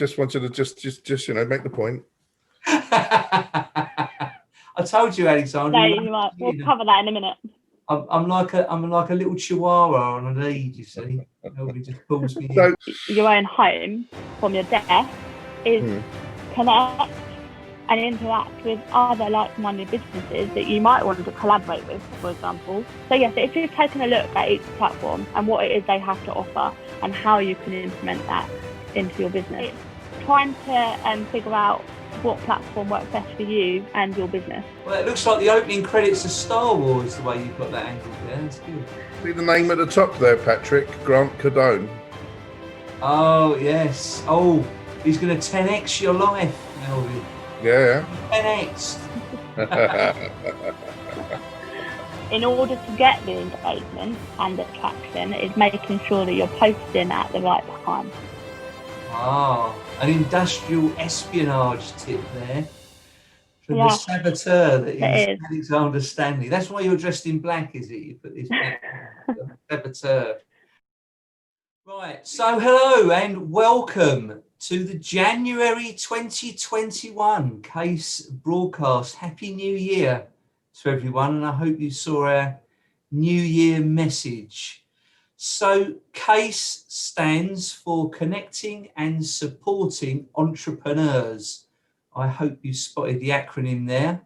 Just wanted to just make the point. I told you, Alexandra. No, you might. We'll cover that in a minute. I'm like a little chihuahua on a lead, you see. Nobody just pulls me in. Your own home from your desk is connect and interact with other like-minded businesses that you might want to collaborate with, for example. So yes, if you've taken a look at each platform and what it is they have to offer and how you can implement that into your business, it's trying to figure out what platform works best for you and your business. Well, it looks like the opening credits of Star Wars, the way you've got that angle there. That's good. See the name at the top there, Patrick? Grant Cardone. Oh, yes. Oh, he's going to 10x your life, Melvin. Yeah. 10x. In order to get the engagement and the traction, is making sure that you're posting at the right time. Ah, an industrial espionage tip there from the saboteur that is Alexandra Stanley. That's why you're dressed in black, is it? You put this saboteur. Right, so hello and welcome to the January 2021 Case broadcast. Happy New Year to everyone, and I hope you saw our New Year message. So CASE stands for Connecting and Supporting Entrepreneurs. I hope you spotted the acronym there.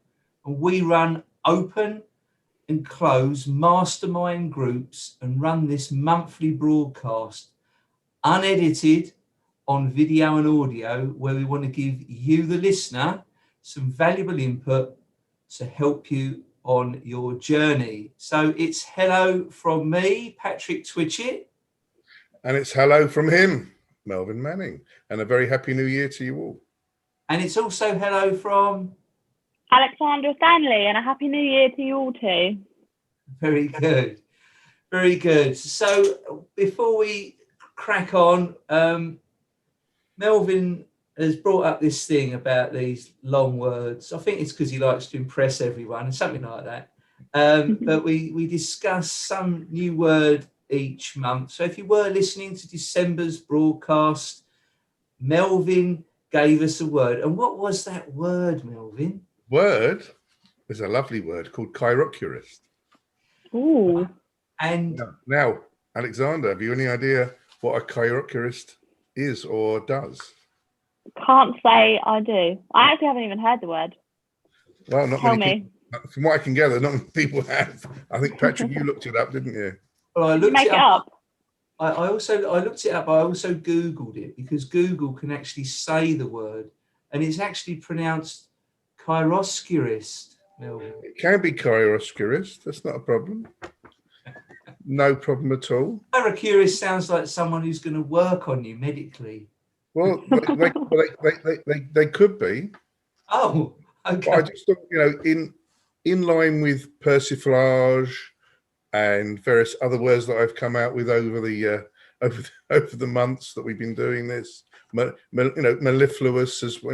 And we run open and close mastermind groups and run this monthly broadcast, unedited, on video and audio, where we want to give you, the listener, some valuable input to help you on your journey. So it's hello from me, Patrick Twitchett. And it's hello from him, Melvin Manning. And a very happy new year to you all. And it's also hello from Alexandra Stanley, and a happy new year to you all too. Very good. Very good. So before we crack on, Melvin has brought up this thing about these long words. I think it's because he likes to impress everyone, something like that. But we discuss some new word each month. So if you were listening to December's broadcast, Melvin gave us a word. And what was that word, Melvin? Word is a lovely word called chirocurist. Ooh. And now, Alexander, have you any idea what a chirocurist is or does? Can't say I do. I actually haven't even heard the word. Well, not Tell many me. people, from what I can gather, not many people have. I think, Patrick, you looked it up, didn't you? Well, I looked Make it up. I looked it up. I also Googled it because Google can actually say the word, and it's actually pronounced chiroscurist. It can be chiroscurist. That's not a problem. No problem at all. Chirocurist sounds like someone who's going to work on you medically. Well, they could be. Oh, okay. But I just thought, in line with persiflage and various other words that I've come out with over the months that we've been doing this, mellifluous, as for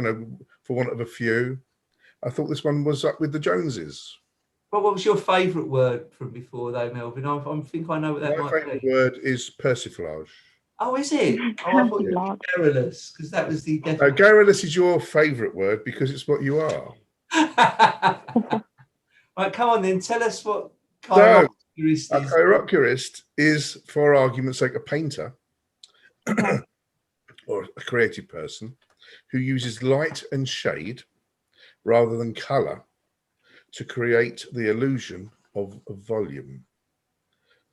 want of a few. I thought this one was up with the Joneses. Well, what was your favourite word from before, though, Melvin? I think I know what that might be. My favourite word is persiflage. Oh, is it? Oh, I thought it was garrulous, because that was the definition. No, garrulous is your favourite word because it's what you are. Right, come on then. Tell us what chirocurist is. A chirocurist is, for argument's sake, a painter or a creative person who uses light and shade rather than colour to create the illusion of volume.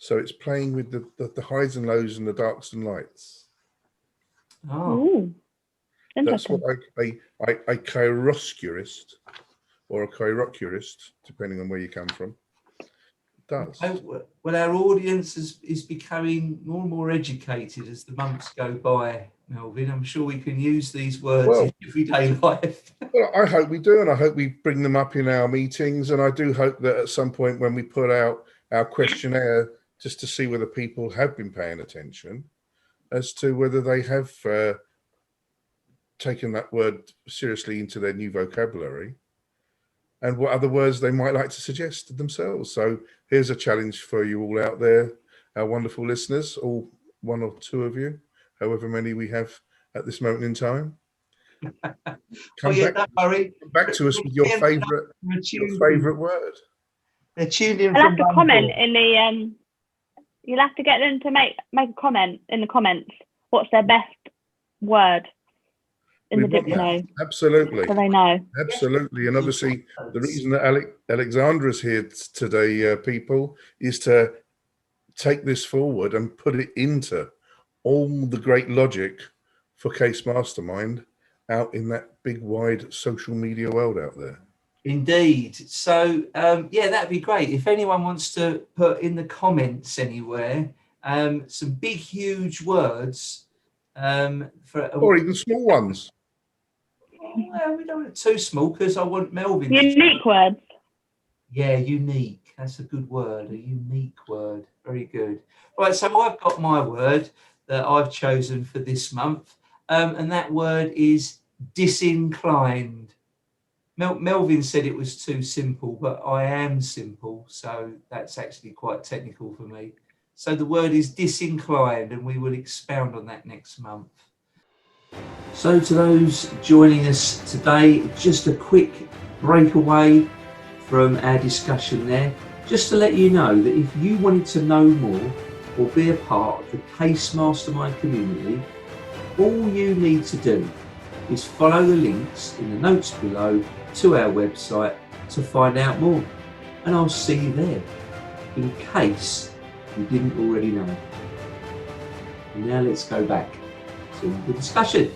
So it's playing with the highs and lows and the darks and lights. Oh, that's what a chiroscurist or a chirocurist, depending on where you come from, does. Well, our audience is becoming more and more educated as the months go by, Melvin. I'm sure we can use these words in everyday life. Well, I hope we do, and I hope we bring them up in our meetings. And I do hope that at some point when we put out our questionnaire, just to see whether people have been paying attention, as to whether they have taken that word seriously into their new vocabulary, and what other words they might like to suggest to themselves. So here's a challenge for you all out there, our wonderful listeners, all one or two of you, however many we have at this moment in time. Well, yeah, don't worry. Come back to us with your favourite word. They're tuned in I'll from have to one comment door. in the you'll have to get them to make a comment in the comments. What's their best word in the dictionary? Absolutely. So they know. Absolutely. And obviously, the reason that Alexandra's here today, people, is to take this forward and put it into all the great logic for Case Mastermind out in that big, wide social media world out there. Indeed. So, yeah, that'd be great. If anyone wants to put in the comments anywhere some big, huge words or even small ones. Well, we don't want it too small because I want Melvin. Unique words. Yeah, unique. That's a good word. A unique word. Very good. Right, so I've got my word that I've chosen for this month, and that word is disinclined. Melvin said it was too simple, but I am simple, so that's actually quite technical for me. So the word is disinclined, and we will expound on that next month. So to those joining us today, just a quick breakaway from our discussion there, just to let you know that if you wanted to know more or be a part of the Case Mastermind community, all you need to do is follow the links in the notes below to our website to find out more. And I'll see you there, in case you didn't already know. And now let's go back to the discussion.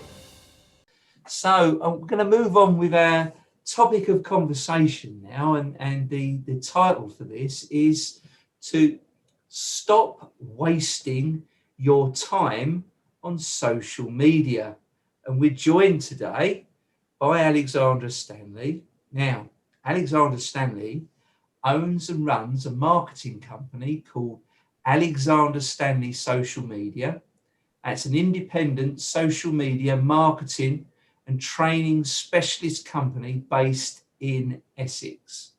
So I'm going to move on with our topic of conversation now, and the title for this is to stop wasting your time on social media. And we're joined today by Alexandra Stanley. Now, Alexandra Stanley owns and runs a marketing company called Alexandra Stanley Social Media. It's an independent social media marketing and training specialist company based in Essex.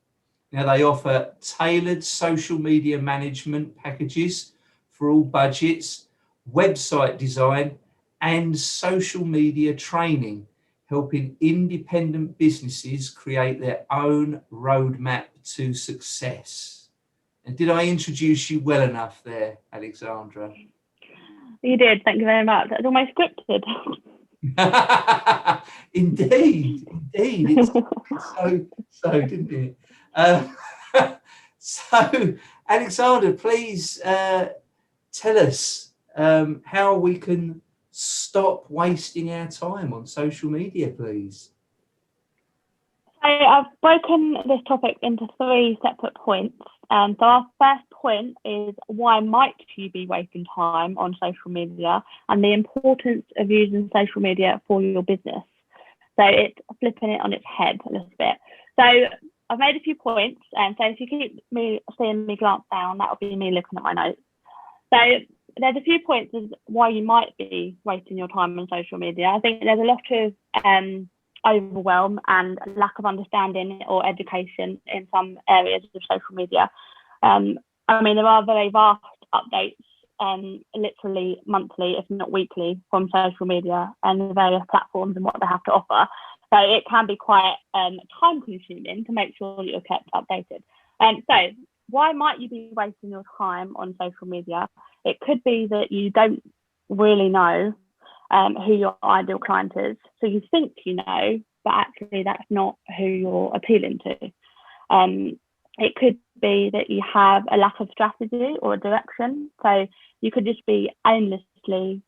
Now, they offer tailored social media management packages for all budgets, website design, and social media training, helping independent businesses create their own roadmap to success. And did I introduce you well enough there, Alexandra? You did. Thank you very much. That's almost scripted. Indeed. It's so, didn't it? So, Alexandra, please tell us how we can stop wasting our time on social media, please. So I've broken this topic into 3 separate points. So our first point is, why might you be wasting time on social media, and the importance of using social media for your business. So it's flipping it on its head a little bit. So I've made a few points, and so if you keep seeing me glance down, that'll be me looking at my notes. So there's a few points as why you might be wasting your time on social media. I think there's a lot of overwhelm and lack of understanding or education in some areas of social media. I mean, there are very vast updates, literally monthly, if not weekly, from social media and the various platforms and what they have to offer. So it can be quite time consuming to make sure that you're kept updated. So why might you be wasting your time on social media? It could be that you don't really know who your ideal client is. So you think you know, but actually that's not who you're appealing to. It could be that you have a lack of strategy or direction. So you could just be aimlessly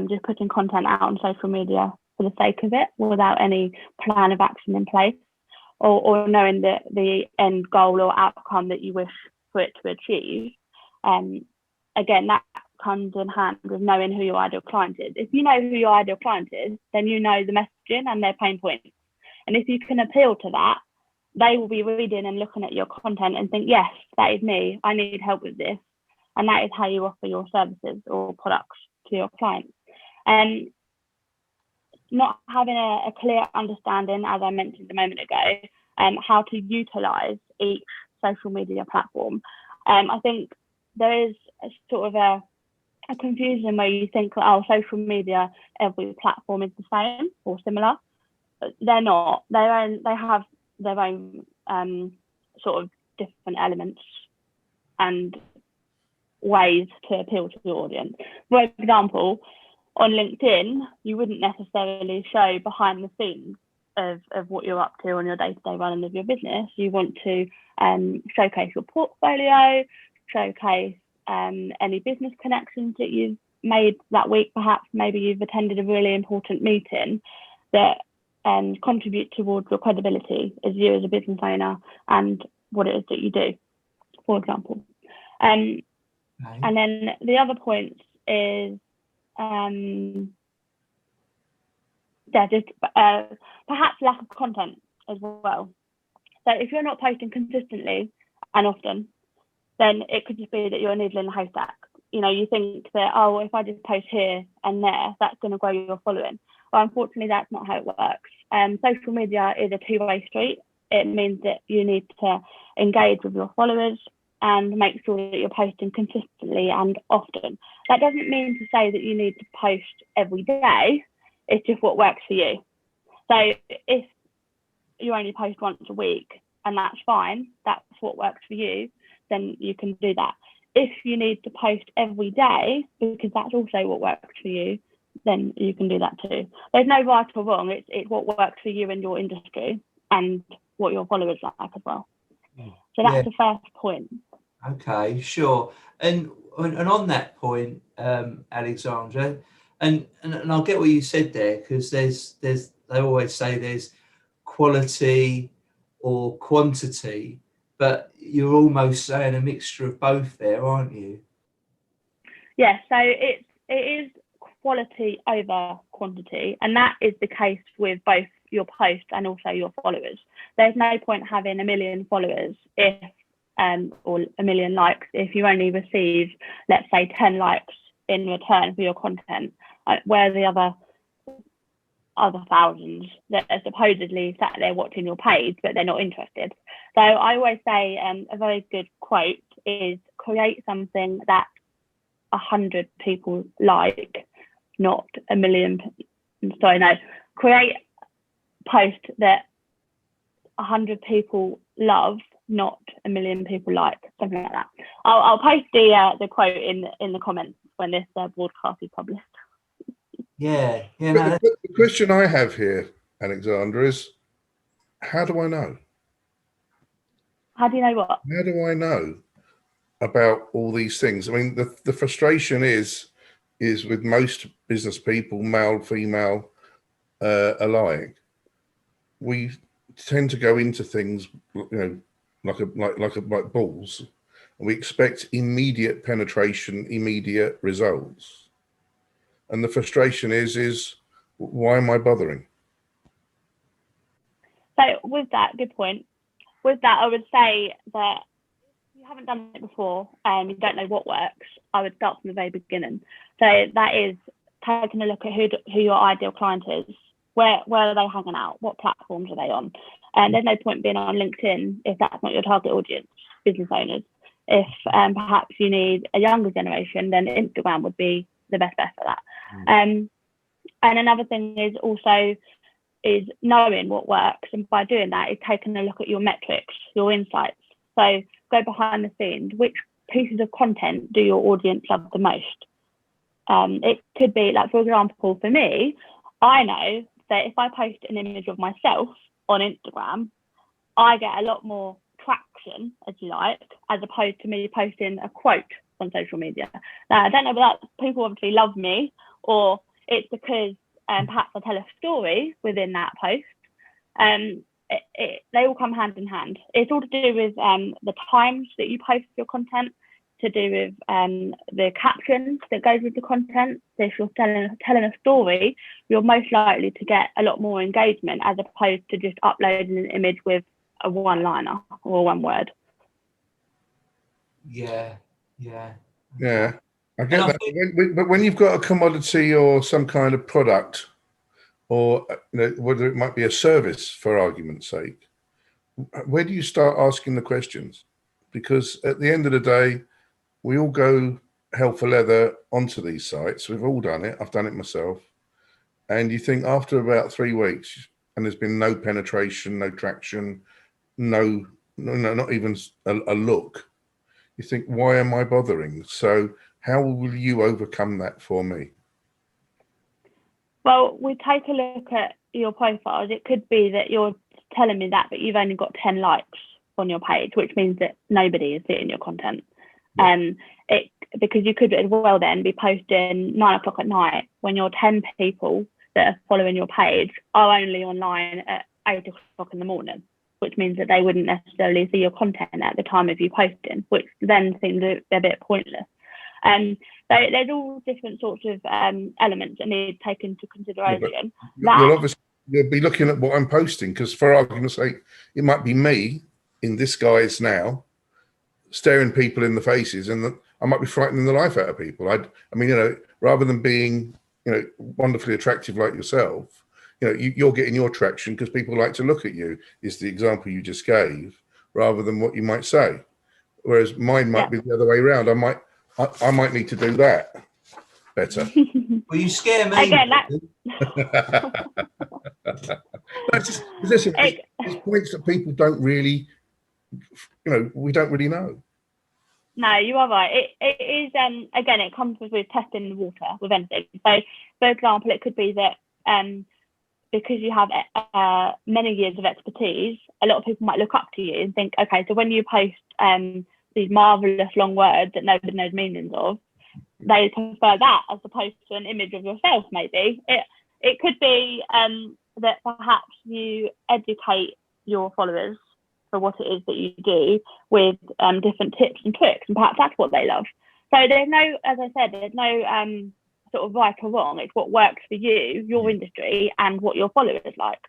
just putting content out on social media for the sake of it, without any plan of action in place, or knowing the end goal or outcome that you wish for it to achieve. Again, that comes in hand with knowing who your ideal client is. If you know who your ideal client is, then you know the messaging and their pain points. And if you can appeal to that, they will be reading and looking at your content and think, yes, that is me. I need help with this. And that is how you offer your services or products to your clients. And not having a clear understanding, as I mentioned a moment ago, how to utilize each social media platform. I think there is a sort of a confusion where you think, oh, social media, every platform is the same or similar. They're not. They have their own sort of different elements and ways to appeal to the audience. For example, on LinkedIn, you wouldn't necessarily show behind the scenes of what you're up to on your day-to-day running of your business. You want to showcase your portfolio, showcase any business connections that you've made that week. Perhaps maybe you've attended a really important meeting that contribute towards your credibility as you as a business owner and what it is that you do, for example. And then the other point is just perhaps lack of content as well. So if you're not posting consistently and often, then it could just be that you're a needle in a haystack. You know, you think that, oh, if I just post here and there, that's going to grow your following. Well, unfortunately, that's not how it works. Social media is a two-way street. It means that you need to engage with your followers and make sure that you're posting consistently and often. That doesn't mean to say that you need to post every day. It's just what works for you. So if you only post once a week and that's fine, that's what works for you, then you can do that. If you need to post every day, because that's also what works for you, then you can do that too. There's no right or wrong. It's what works for you and your industry and what your followers like as well. So that's the first point. Okay, sure. And on that point, Alexandra, and I'll get what you said there, because they always say there's quality or quantity, but you're almost saying a mixture of both there, aren't you? Yeah, so it is quality over quantity, and that is the case with both your post and also your followers. There's no point having 1 million followers if or 1 million likes if you only receive, let's say, 10 likes in return for your content, where the other thousands that are supposedly sat there watching your page but they're not interested. So I always say a very good quote is, create something that 100 people like, not 1 million. Create post that 100 people love, not 1 million people like, something like that. I'll post the quote in the comments when this broadcast is published. Yeah. The question I have here, Alexandra, is how do I know? How do you know what? How do I know about all these things? I mean, the frustration is with most business people, male, female, alike. We tend to go into things, like balls, and we expect immediate penetration, immediate results. And the frustration is why am I bothering? So with that, good point. With that, I would say that if you haven't done it before and you don't know what works, I would start from the very beginning. So that is taking a look at who your ideal client is. Where are they hanging out? What platforms are they on? And there's no point being on LinkedIn if that's not your target audience, business owners. If perhaps you need a younger generation, then Instagram would be the best bet for that. And another thing is also knowing what works, and by doing that is taking a look at your metrics, your insights. So go behind the scenes. Which pieces of content do your audience love the most? It could be, like, for example, for me, I know that if I post an image of myself on Instagram, I get a lot more traction, as you like, as opposed to me posting a quote on social media. Now, I don't know whether people obviously love me, or it's because perhaps I tell a story within that post. They all come hand in hand. It's all to do with the times that you post your content, to do with the captions that goes with the content. So if you're telling a story, you're most likely to get a lot more engagement as opposed to just uploading an image with a one-liner or one word. Yeah. I get that. But when you've got a commodity or some kind of product, or whether it might be a service, for argument's sake, where do you start asking the questions? Because at the end of the day, we all go hell for leather onto these sites. We've all done it. I've done it myself. And you think after about 3 weeks, and there's been no penetration, no traction, no, not even a look. You think, why am I bothering? So how will you overcome that for me? Well, we take a look at your profiles. It could be that you're telling me that, but you've only got 10 likes on your page, which means that nobody is seeing your content. Yeah. Because you could as well then be posting 9 o'clock at night when your 10 people that are following your page are only online at 8 o'clock in the morning, which means that they wouldn't necessarily see your content at the time of you posting, which then seems a bit pointless. So there's all different sorts of elements that need to take into consideration. You'll be looking at what I'm posting, because for argument's sake, it might be me in this guise now, staring people in the faces, and I might be frightening the life out of people. I mean, you know, rather than being, you know, wonderfully attractive like yourself, you know, you're getting your traction because people like to look at you, is the example you just gave, rather than what you might say. Whereas mine might be the other way around. I might need to do that better. Well, you scare me. Again, it's points that people don't really, you know, we don't really know. No, you are right. It is, again, it comes with testing the water with anything. So, for example, it could be that because you have many years of expertise, a lot of people might look up to you and think, okay, so when you post these marvelous long words that nobody knows meanings of, they prefer that as opposed to an image of yourself. Maybe it could be that perhaps you educate your followers for what it is that you do with different tips and tricks, and perhaps that's what they love. So there's no, as I said, there's no sort of right or wrong. It's what works for you, your industry, and what your followers like.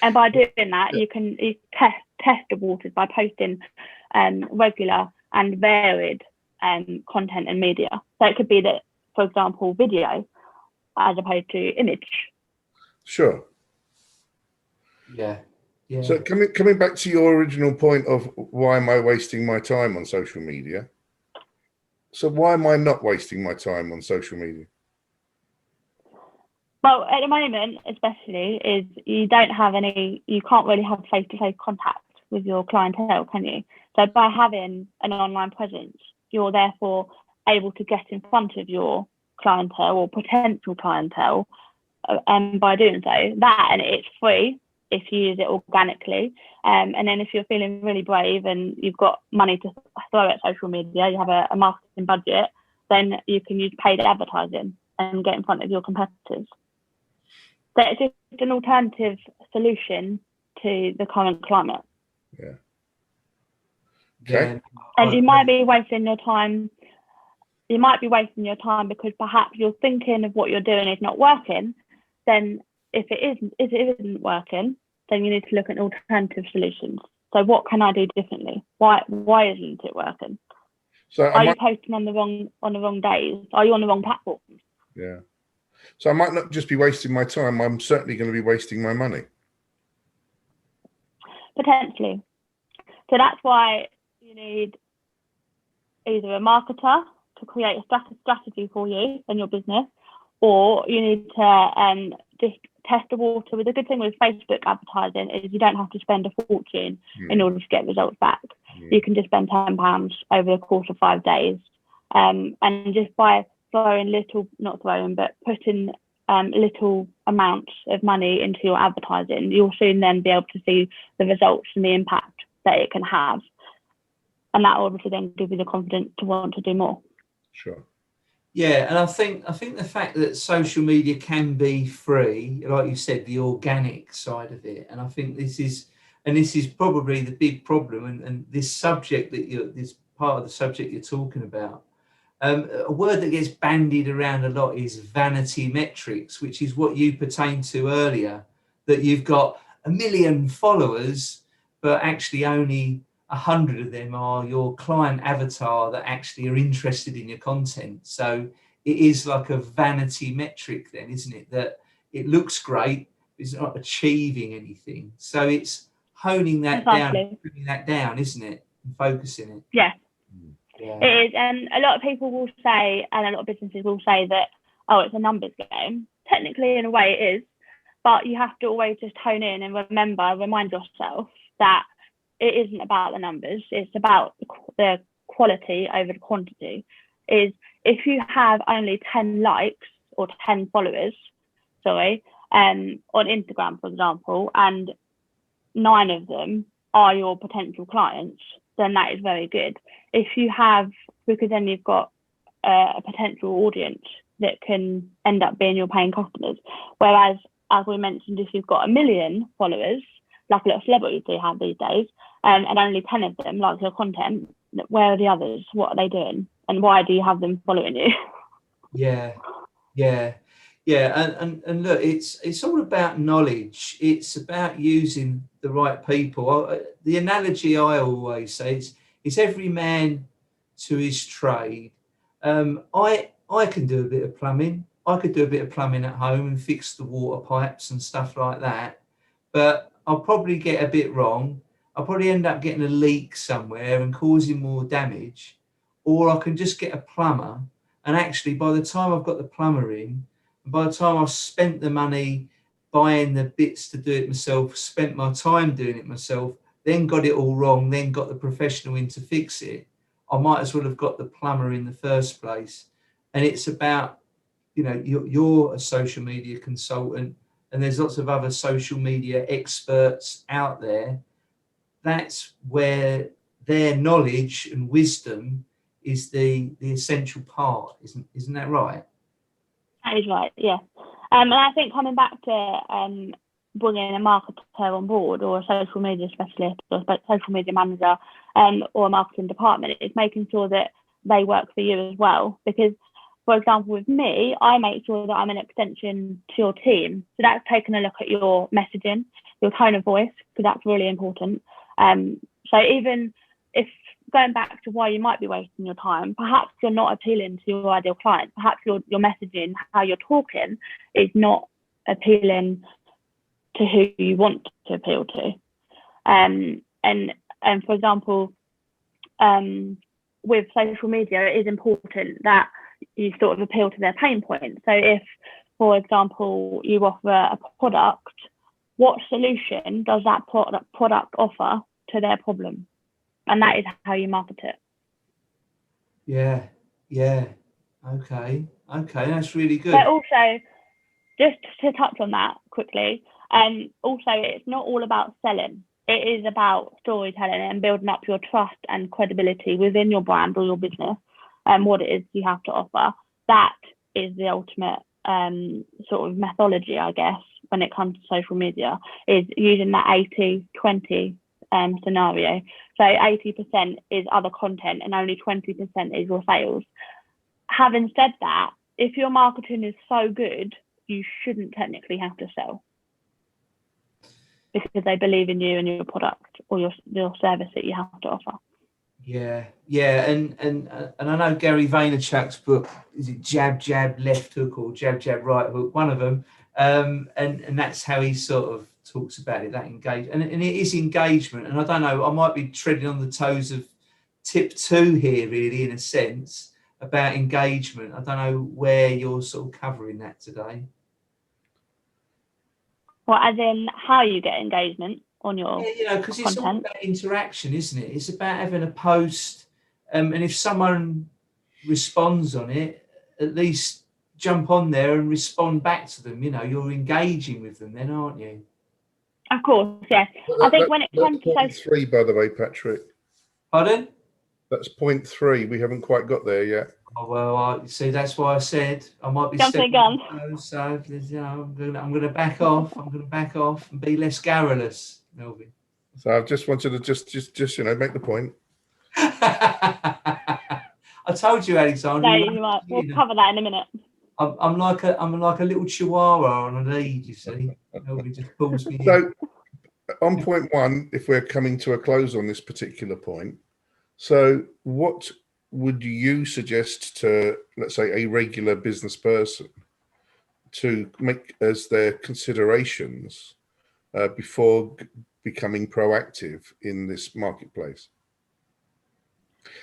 And by doing that, you test the waters by posting regular and varied content and media. So it could be that, for example, video as opposed to image. Sure. Yeah. So coming back to your original point of why am I wasting my time on social media? So why am I not wasting my time on social media? Well, at the moment, especially, is you can't really have face-to-face contact with your clientele, can you? So by having an online presence, you're therefore able to get in front of your clientele or potential clientele, and by doing so, and it's free if you use it organically. And then if you're feeling really brave and you've got money to throw at social media, you have a marketing budget, then you can use paid advertising and get in front of your competitors. So it's just an alternative solution to the current climate. Yeah. Okay. And you might be wasting your time. You might be wasting your time because perhaps you're thinking of what you're doing is not working. Then if it isn't working, then you need to look at alternative solutions. So what can I do differently? Why isn't it working? So are you posting on the wrong days? Are you on the wrong platform? Yeah. So I might not just be wasting my time, I'm certainly going to be wasting my money. Potentially. So that's why you need either a marketer to create a strategy for you and your business, or you need to just test the water. The good thing with Facebook advertising is you don't have to spend a fortune in order to get results back. You can just spend £10 over the course of 5 days. And just by putting little amounts of money into your advertising, you'll soon then be able to see the results and the impact that it can have. And that will obviously then give you the confidence to want to do more. Sure. Yeah, and I think the fact that social media can be free, like you said, the organic side of it, and I think this is probably the big problem, and this subject this part of the subject you're talking about. A word that gets bandied around a lot is vanity metrics, which is what you pertained to earlier, that you've got 1 million followers, but actually only 100 of them are your client avatar that actually are interested in your content. So it is like a vanity metric then, isn't it? That it looks great, but it's not achieving anything. So it's honing that down, putting that down, isn't it? And focusing it. Yeah. It is, and a lot of people will say, and a lot of businesses will say that, oh, it's a numbers game. Technically, in a way, it is, but you have to always just hone in and remind yourself that it isn't about the numbers. It's about the quality over the quantity. Is if you have only 10 likes or 10 followers, on Instagram, for example, and 9 of them are your potential clients, then that is very good. If you have, because then you've got a potential audience that can end up being your paying customers. Whereas, as we mentioned, if you've got 1 million followers, like a lot of celebrities do have these days, and only 10 of them like your content, where are the others? What are they doing? And why do you have them following you? Yeah. And look, it's all about knowledge. It's about using the right people. The analogy I always say is every man to his trade. I can do a bit of plumbing. I could do a bit of plumbing at home and fix the water pipes and stuff like that. But I'll probably get a bit wrong. I'll probably end up getting a leak somewhere and causing more damage. Or I can just get a plumber. And actually, by the time I've got the plumber in, and by the time I've spent the money buying the bits to do it myself, spent my time doing it myself, then got it all wrong, then got the professional in to fix it, I might as well have got the plumber in the first place. And it's about, you're a social media consultant, and there's lots of other social media experts out there. That's where their knowledge and wisdom is the essential part, isn't that right? That is right, yeah. And I think coming back to bringing a marketer on board, or a social media specialist, or a social media manager, or a marketing department, is making sure that they work for you as well. Because, for example, with me, I make sure that I'm an extension to your team. So that's taking a look at your messaging, your tone of voice, because that's really important. So even if, going back to why you might be wasting your time, perhaps you're not appealing to your ideal client. Perhaps your messaging, how you're talking, is not appealing to who you want to appeal to. And for example, with social media, it is important that you sort of appeal to their pain points. So if, for example, you offer a product, what solution does that product offer to their problem? And that is how you market it. Yeah. Okay, that's really good. But also, just to touch on that quickly, also, it's not all about selling. It is about storytelling and building up your trust and credibility within your brand or your business, and what it is you have to offer. That is the ultimate sort of methodology, I guess, when it comes to social media, is using that 80-20 scenario. So 80% is other content and only 20% is your sales. Having said that, if your marketing is so good, you shouldn't technically have to sell, because they believe in you and your product or your service that you have to offer. Yeah, and I know Gary Vaynerchuk's book, is it Jab Jab Left Hook or Jab Jab Right Hook, one of them, and that's how he sort of talks about it, that and it is engagement. And I don't know, I might be treading on the toes of tip 2 here, really, in a sense, about engagement. I don't know where you're sort of covering that today. Well, as in how you get engagement on your because it's all about interaction, isn't it? It's about having a post, and if someone responds on it, at least jump on there and respond back to them. You're engaging with them then, aren't you? Of course, yes. I think when it comes to point 3, by the way, Patrick. Pardon? That's point 3. We haven't quite got there yet. Oh, well, see, that's why I said I might be stepping on those. So I'm going to back off. I'm going to back off and be less garrulous, Melvin. So I just wanted to just make the point. I told you, Alexandra. No, you might. We'll cover that in a minute. I'm like a little chihuahua on a lead, you see. Melvin just pulls me in. So on point 1, if we're coming to a close on this particular point, so what would you suggest to, let's say, a regular business person to make as their considerations before becoming proactive in this marketplace?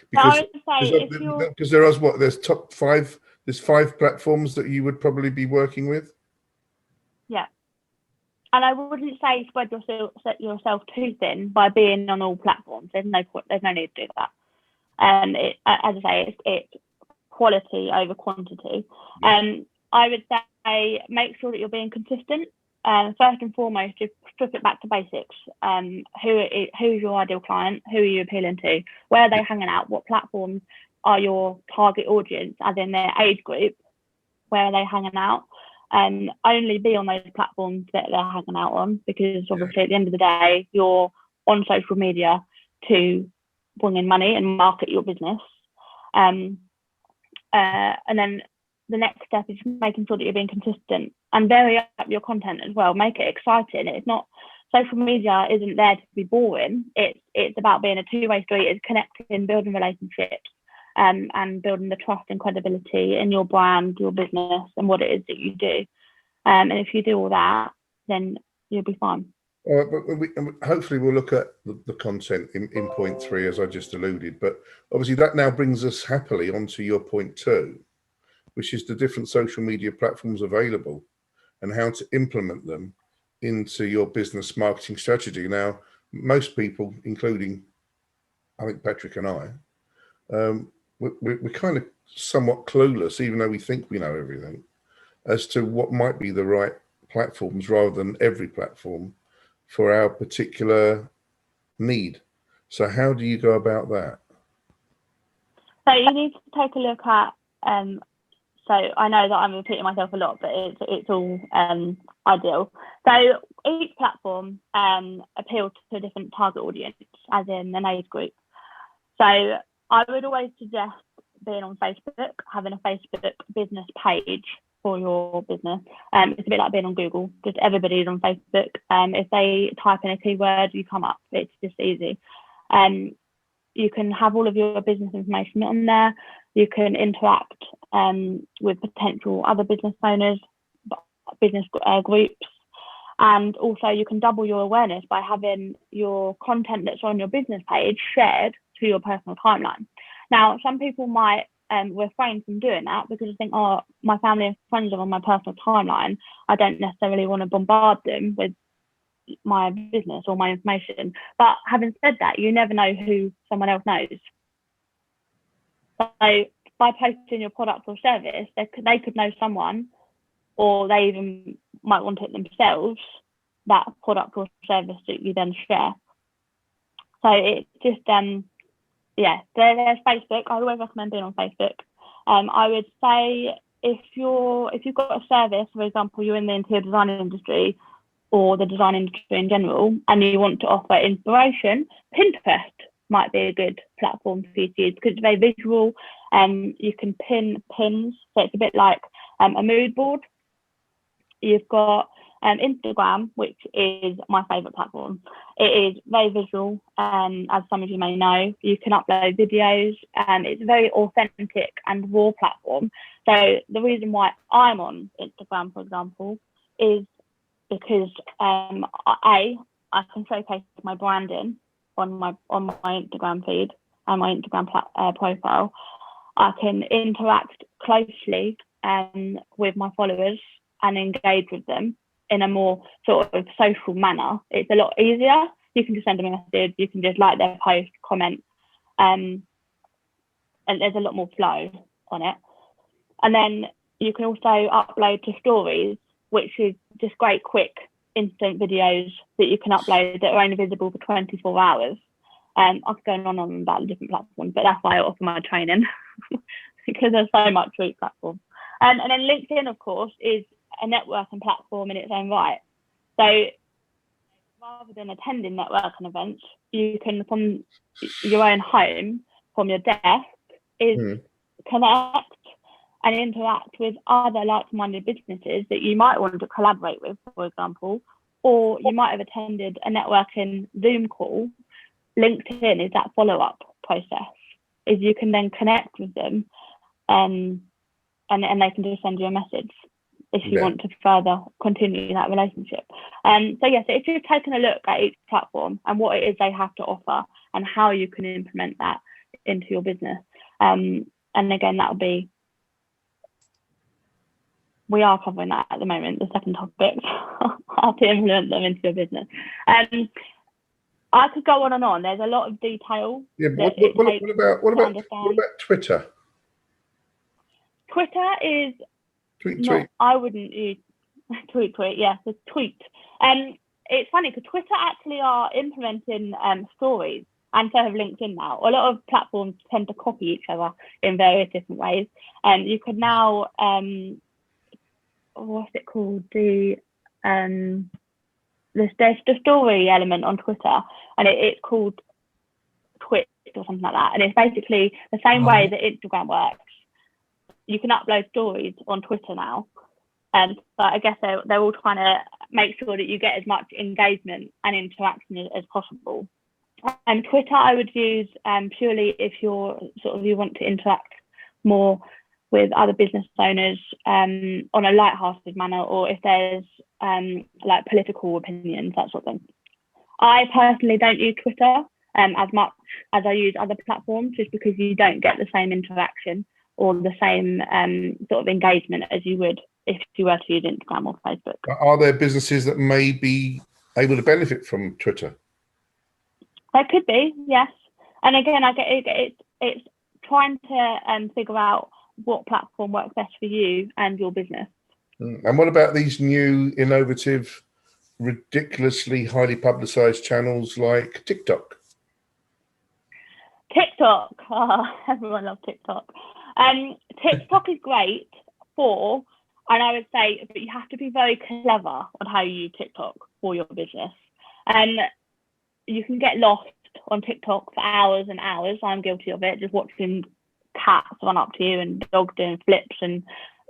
Because I would say if you're, because there is what, there's top five, there's 5 platforms that you would probably be working with. yeah, and I wouldn't say spread yourself too thin by being on all platforms. There's no point. There's no need to do that. And as I say, it's quality over quantity. I would say make sure that you're being consistent. First and foremost, just strip it back to basics. Who's your ideal client? Who are you appealing to? Where are they hanging out? What platforms are your target audience, as in their age group? Where are they hanging out? Only be on those platforms that they're hanging out on, because obviously at the end of the day, you're on social media to bring in money and market your business. And then the next step is making sure that you're being consistent and vary up your content as well. Make it exciting. It's not, social media isn't there to be boring. It's about being a two-way street. It's connecting, building relationships, and building the trust and credibility in your brand, your business, and what it is that you do. And if you do all that, then you'll be fine. But hopefully we'll look at the content in point 3, as I just alluded. But obviously that now brings us happily onto your point 2, which is the different social media platforms available and how to implement them into your business marketing strategy. Now, most people, including I think Patrick and I, we're kind of somewhat clueless, even though we think we know everything, as to what might be the right platforms rather than every platform for our particular need. So how do you go about that? So you need to take a look at, so I know that I'm repeating myself a lot, but it's all ideal. So each platform appeals to a different target audience, as in an age group. So I would always suggest being on Facebook, having a Facebook business page for your business. It's a bit like being on Google, just everybody's on Facebook. If they type in a keyword, you come up. It's just easy. You can have all of your business information on there. You can interact with potential other business owners, business groups, and also you can double your awareness by having your content that's on your business page shared to your personal timeline. Now, some people might refrain from doing that because they think, oh, my family and friends are on my personal timeline. I don't necessarily want to bombard them with my business or my information. But having said that, you never know who someone else knows. So by posting your product or service, they could know someone, or they even might want it themselves, that product or service that you then share. So it's just, there's Facebook. I always recommend being on Facebook. I would say if you've got a service, for example, you're in the interior design industry or the design industry in general, and you want to offer inspiration, Pinterest might be a good platform for you to use because it's very visual. You can pin pins, so it's a bit like a mood board. You've got Instagram, which is my favourite platform. It is very visual, as some of you may know. You can upload videos, and it's a very authentic and raw platform. So the reason why I'm on Instagram, for example, is because I can showcase my branding on my Instagram feed and my Instagram profile. I can interact closely with my followers and engage with them in a more sort of social manner. It's a lot easier. You can just send them a message. You can just like their post, comment, and there's a lot more flow on it. And then you can also upload to stories, which is just great, quick, instant videos that you can upload that are only visible for 24 hours. I could go on about the different platforms, but that's why I offer my training because there's so much for each platform. And then LinkedIn, of course, is a networking platform in its own right. So rather than attending networking events, you can, from your own home, from your desk, connect and interact with other like-minded businesses that you might want to collaborate with, for example, or you might have attended a networking Zoom call. LinkedIn is that follow-up process, is you can then connect with them and they can just send you a message if you want to further continue that relationship. So if you're taking a look at each platform and what it is they have to offer and how you can implement that, into your business. And again, that'll be, we are covering that at the moment, the second topic, how to implement them into your business. I could go on and on. There's a lot of detail. Yeah, what about Twitter? Twitter is tweet. I wouldn't use tweet. Yeah, the tweet. It's funny because Twitter actually are implementing stories, and so have LinkedIn now. A lot of platforms tend to copy each other in various different ways. You could now what's it called? There's the story element on Twitter, and it's called Twit or something like that. And it's basically the same way that Instagram works. You can upload stories on Twitter now. But I guess they're all trying to make sure that you get as much engagement and interaction as possible. And Twitter I would use purely if you want to interact more with other business owners on a light-hearted manner, or if there's like political opinions, that sort of thing. I personally don't use Twitter as much as I use other platforms, just because you don't get the same interaction or the same sort of engagement as you would if you were to use Instagram or Facebook. Are there businesses that may be able to benefit from Twitter? There could be, yes. And again, I get it's trying to figure out what platform works best for you and your business. And what about these new, innovative, ridiculously highly publicized channels like TikTok? TikTok, everyone loves TikTok. TikTok is great for, and I would say, but you have to be very clever on how you use TikTok for your business. And you can get lost on TikTok for hours and hours. I'm guilty of it, just watching cats run up to you and dogs doing flips, and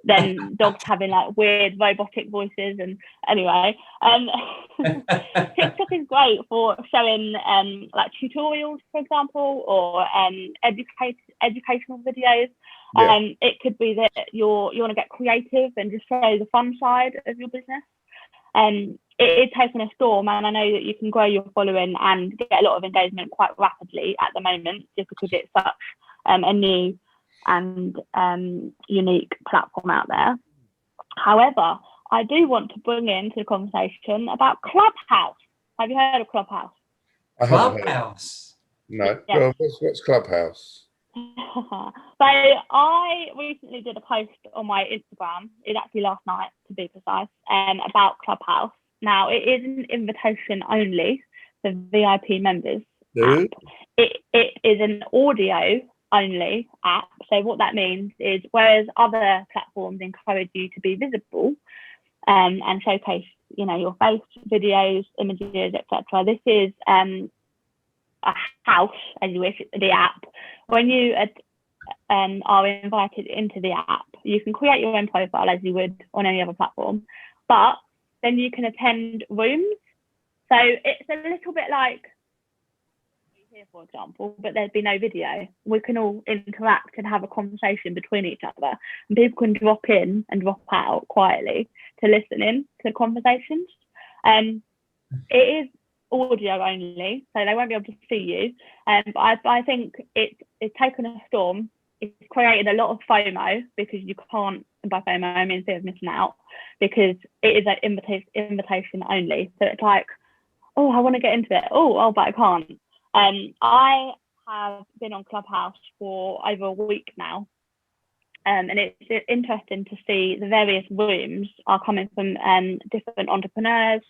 then dogs having like weird robotic voices. And anyway, TikTok is great for showing like tutorials, for example, or educational videos. Yeah. It could be that you want to get creative and just show the fun side of your business. It is taking a storm, and I know that you can grow your following and get a lot of engagement quite rapidly at the moment, just because it's such a new and unique platform out there. However, I do want to bring into the conversation about Clubhouse. Have you heard of Clubhouse? Clubhouse? No. Yes. Well, what's Clubhouse? So I recently did a post on my Instagram, it's actually last night to be precise, about Clubhouse. Now, it is an invitation only for VIP members app. It is an audio only app. So what that means is, whereas other platforms encourage you to be visible and showcase, your face, videos, images, etc., this is a house, as you wish, the app. When you are invited into the app, you can create your own profile as you would on any other platform, but then you can attend rooms. So it's a little bit like here, for example, but there'd be no video. We can all interact and have a conversation between each other, and people can drop in and drop out quietly to listen in to the conversations. It is audio only, so they won't be able to see you. But I think it's taken a storm. It's created a lot of FOMO, because you can't, and by FOMO I mean fear of missing out, because it is an invitation only. So it's like, oh, I want to get into it. Oh, but I can't. I have been on Clubhouse for over a week now, and it's interesting to see the various rooms are coming from different entrepreneurs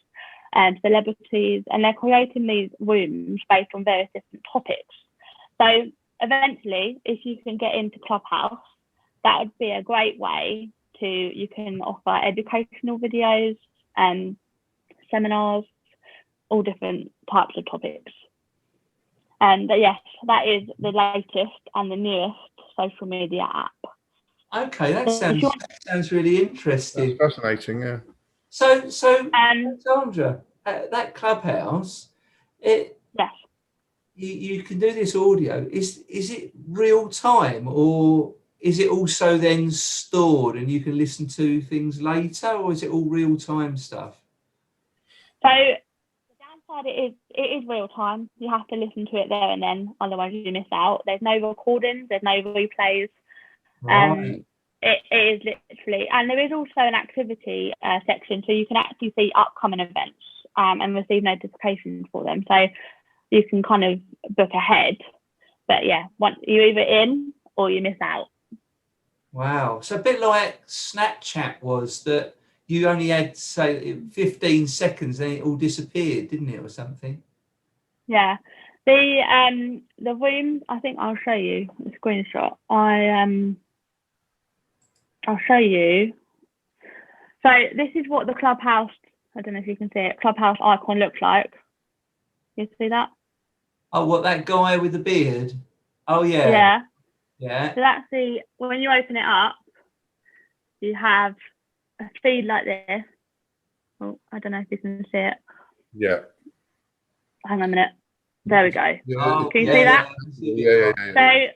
and celebrities, and they're creating these rooms based on various different topics. So eventually, if you can get into Clubhouse, that would be a great way you can offer educational videos and seminars, all different types of topics. And yes, that is the latest and the newest social media app. Okay, that sounds really interesting. That's fascinating, yeah. So Alexandra, that Clubhouse, yes, you can do this audio. Is it real time, or is it also then stored and you can listen to things later, or is it all real time stuff? So the sad it is real time. You have to listen to it there and then, otherwise you miss out. There's no recordings, there's no replays. Right. It is literally, and there is also an activity section, so you can actually see upcoming events and receive notifications for them. So you can kind of book ahead. But yeah, once you're either in or you miss out. Wow. So a bit like Snapchat was, that you only had, say, 15 seconds, then it all disappeared, didn't it, or something? Yeah. The room, I think I'll show you the screenshot. I'll show you. So this is what the Clubhouse, I don't know if you can see it, Clubhouse icon looks like. You see that? Oh, what, that guy with the beard? Oh, yeah. Yeah. Yeah. So that's when you open it up, you have a feed like this. Oh, I don't know if you can see it. Yeah. Hang on a minute. There we go. Oh, can you see that? Yeah. So,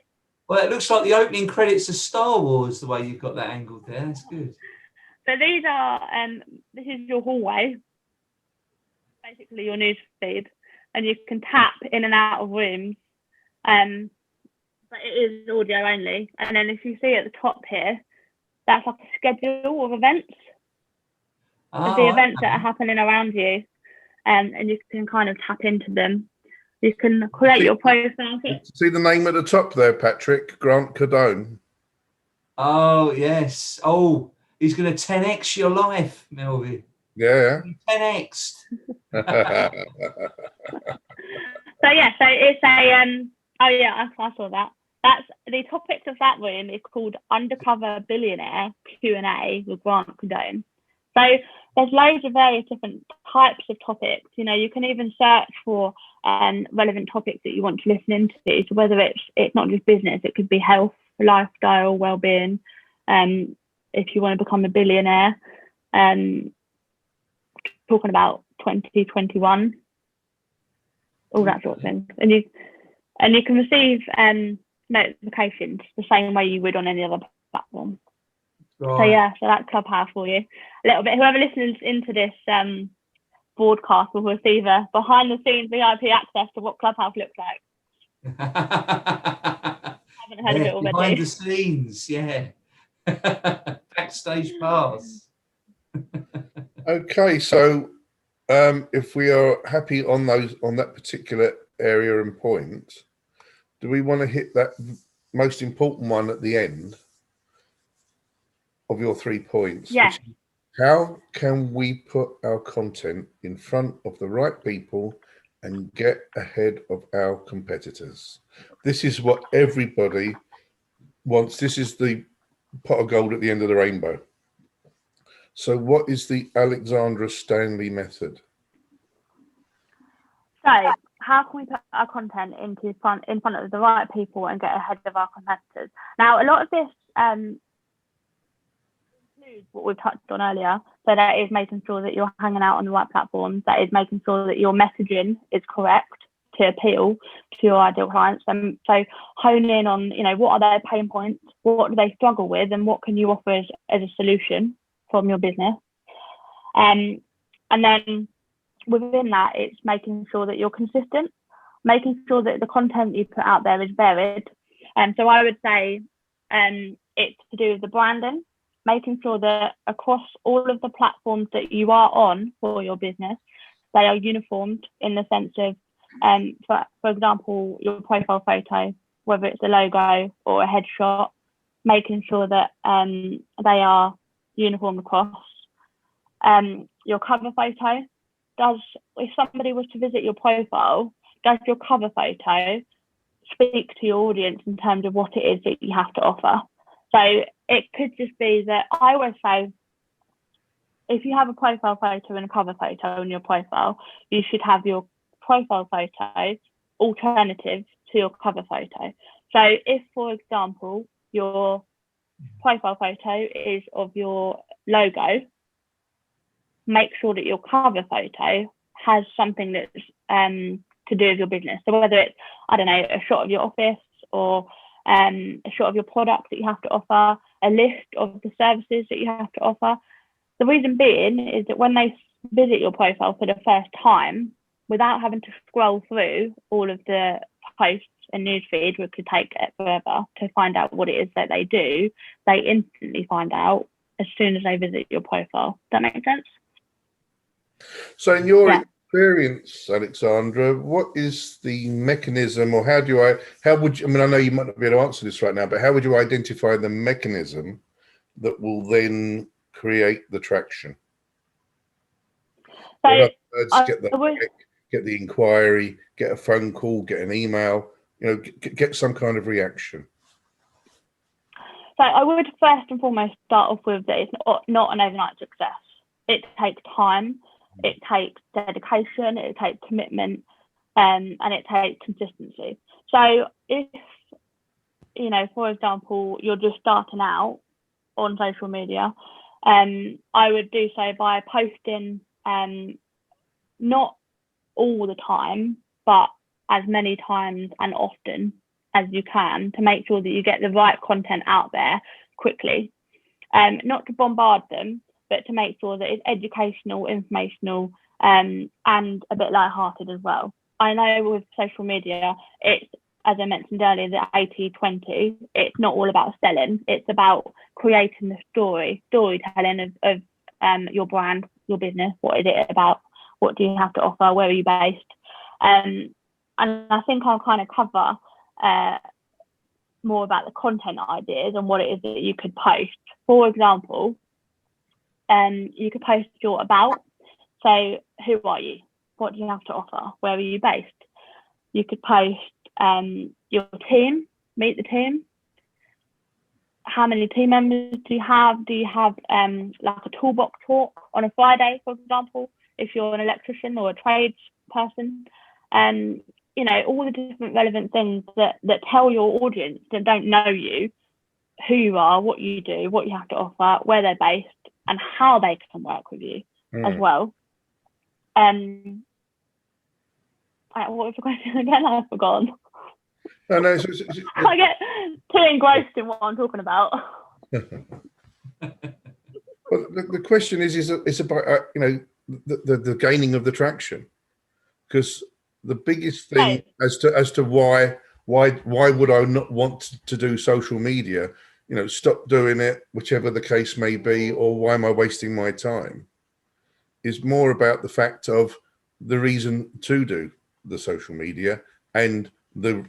well, it looks like the opening credits of Star Wars, the way you've got that angled there. That's good. So these are, this is your hallway, basically your news feed, and you can tap in and out of rooms, but it is audio only. And then if you see at the top here, that's like a schedule of events. Of the events that are happening around you, and you can kind of tap into them. You can create your profile. See the name at the top there, Patrick? Grant Cardone. Oh, yes. Oh, he's going to 10x your life, Melvin. Yeah. 10x. So yeah, so it's a oh yeah, I saw that. That's the topics of that room is called Undercover Billionaire Q&A with Grant Cardone. So there's loads of various different types of topics. You know, you can even search for relevant topics that you want to listen into. So whether it's not just business, it could be health, lifestyle, well-being. If you want to become a billionaire, talking about 2021, all that sort of thing. And you can receive notifications the same way you would on any other platform. Right. So yeah, so that's Clubhouse for you. A little bit. Whoever listens into this broadcast will receive a behind-the-scenes VIP access to what Clubhouse looks like. I haven't heard of it already. Behind the scenes, yeah. Backstage pass. Okay, so if we are happy on that particular area and point, do we want to hit that most important one at the end of your 3 points? Yes. How can we put our content in front of the right people and get ahead of our competitors? This is what everybody wants. This is the pot of gold at the end of the rainbow. So what is the Alexandra Stanley method? So how can we put our content in front of the right people and get ahead of our competitors? Now, a lot of this includes what we've touched on earlier. So that is making sure that you're hanging out on the right platforms. That is making sure that your messaging is correct to appeal to your ideal clients. And so hone in on, what are their pain points? What do they struggle with? And what can you offer as a solution from your business? And then within that, it's making sure that you're consistent, making sure that the content you put out there is varied. So I would say it's to do with the branding, making sure that across all of the platforms that you are on for your business, they are uniformed in the sense of, for example, your profile photo, whether it's a logo or a headshot, making sure that they are uniform across. Your cover photo, if somebody was to visit your profile, does your cover photo speak to your audience in terms of what it is that you have to offer? So it could just be that I always say, if you have a profile photo and a cover photo on your profile, you should have your profile photo alternative to your cover photo. So if, for example, your profile photo is of your logo, make sure that your cover photo has something that's to do with your business. So whether it's, I don't know, a shot of your office or a shot of your product that you have to offer, a list of the services that you have to offer. The reason being is that when they visit your profile for the first time, without having to scroll through all of the posts and newsfeed, which could take it forever to find out what it is that they do, they instantly find out as soon as they visit your profile. Does that make sense? So in your experience, Alexandra, what is the mechanism, or how would you, I mean, I know you might not be able to answer this right now, but how would you identify the mechanism that will then create the traction? So, in other words, get the inquiry, get a phone call, get an email, get some kind of reaction. So I would first and foremost start off with that it's not an overnight success. It takes time, it takes dedication, it takes commitment, and it takes consistency. So if, for example, you're just starting out on social media, I would do so by posting not all the time, but as many times and often as you can to make sure that you get the right content out there quickly. Not to bombard them, but to make sure that it's educational, informational, and a bit lighthearted as well. I know with social media, it's, as I mentioned earlier, the 80-20. It's not all about selling. It's about creating the storytelling of your brand, your business. What is it about? What do you have to offer? Where are you based? And I think I'll kind of cover more about the content ideas and what it is that you could post. For example, you could post your about. So who are you? What do you have to offer? Where are you based? You could post your team, meet the team. How many team members do you have? Do you have like a toolbox talk on a Friday, for example, if you're an electrician or a trades person? All the different relevant things that tell your audience that don't know you, who you are, what you do, what you have to offer, where they're based, and how they can work with you as well. What was the question again? I've forgotten. No, I get too engrossed in what I'm talking about. Well, the question is about the gaining of the traction, because the biggest thing as to why would I not want to do social media? Stop doing it, whichever the case may be, or why am I wasting my time? Is more about the fact of the reason to do the social media and the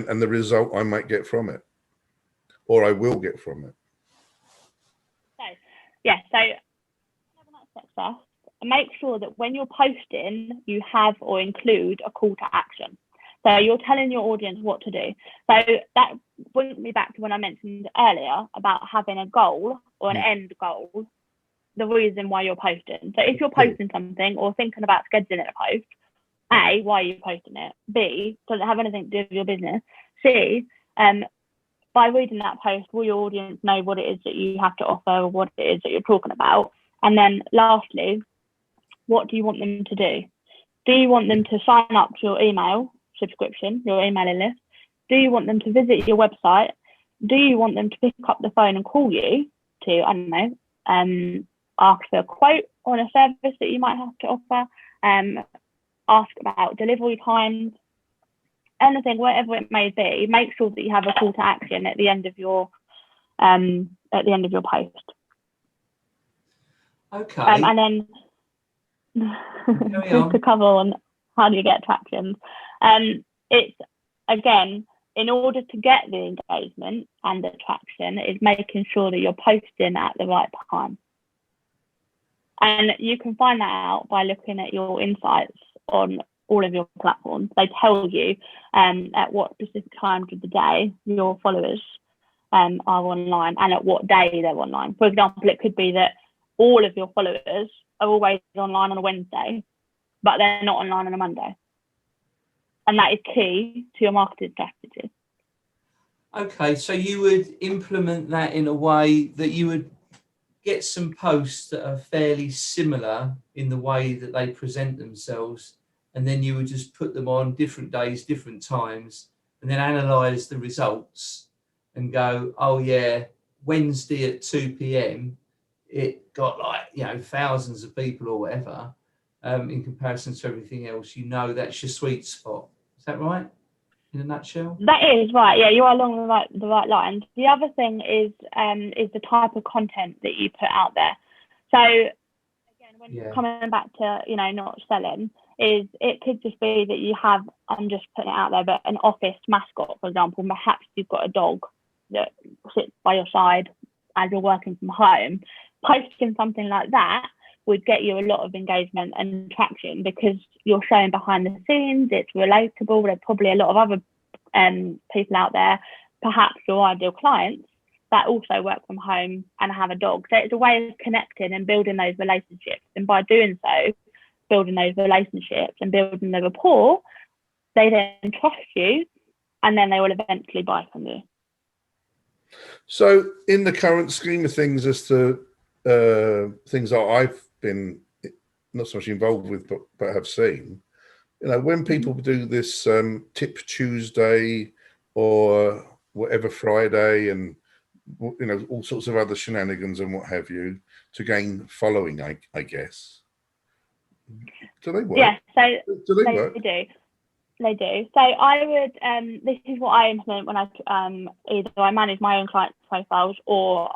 result I might get from it, or I will get from it. So success, make sure that when you're posting, you have or include a call to action. So you're telling your audience what to do. So that brings me back to when I mentioned earlier about having a goal or an end goal, the reason why you're posting. So if you're posting something or thinking about scheduling a post, A, why are you posting it? B, does it have anything to do with your business? C, by reading that post, will your audience know what it is that you have to offer or what it is that you're talking about? And then lastly, what do you want them to do? Do you want them to sign up to your email subscription, your emailing list? Do you want them to visit your website? Do you want them to pick up the phone and call you to, I don't know, ask for a quote on a service that you might have to offer, ask about delivery times, anything, whatever it may be? Make sure that you have a call to action at the end of your post. Okay. And then just to cover on how do you get traction, it's, again, in order to get the engagement and the traction, is making sure that you're posting at the right time. And you can find that out by looking at your insights on all of your platforms. They tell you at what specific times of the day your followers are online and at what day they're online. For example, it could be that all of your followers are always online on a Wednesday, but they're not online on a Monday. And that is key to your marketing strategy. Okay, so you would implement that in a way that you would get some posts that are fairly similar in the way that they present themselves, and then you would just put them on different days, different times, and then analyze the results and go, oh yeah, Wednesday at 2 p.m. it got thousands of people or whatever, in comparison to everything else, you know that's your sweet spot. Is that right? In a nutshell? That is right. Yeah, you are along the right lines. The other thing is the type of content that you put out there. So again, when coming back to not selling, is it could just be that you have, I'm just putting it out there, but an office mascot, for example. Perhaps you've got a dog that sits by your side as you're working from home. Posting something like that would get you a lot of engagement and traction because you're showing behind the scenes, it's relatable. There's probably a lot of other people out there, perhaps your ideal clients, that also work from home and have a dog. So it's a way of connecting and building those relationships. And by doing so, building those relationships and building the rapport, they then trust you and then they will eventually buy from you. So in the current scheme of things, as to things that I've been not so much involved with, but have seen, when people do this Tip Tuesday or whatever Friday, and all sorts of other shenanigans and what have you to gain following, I guess. Do they work? Yeah, so do they work? They do. So I would, this is what I implement when I either I manage my own client profiles or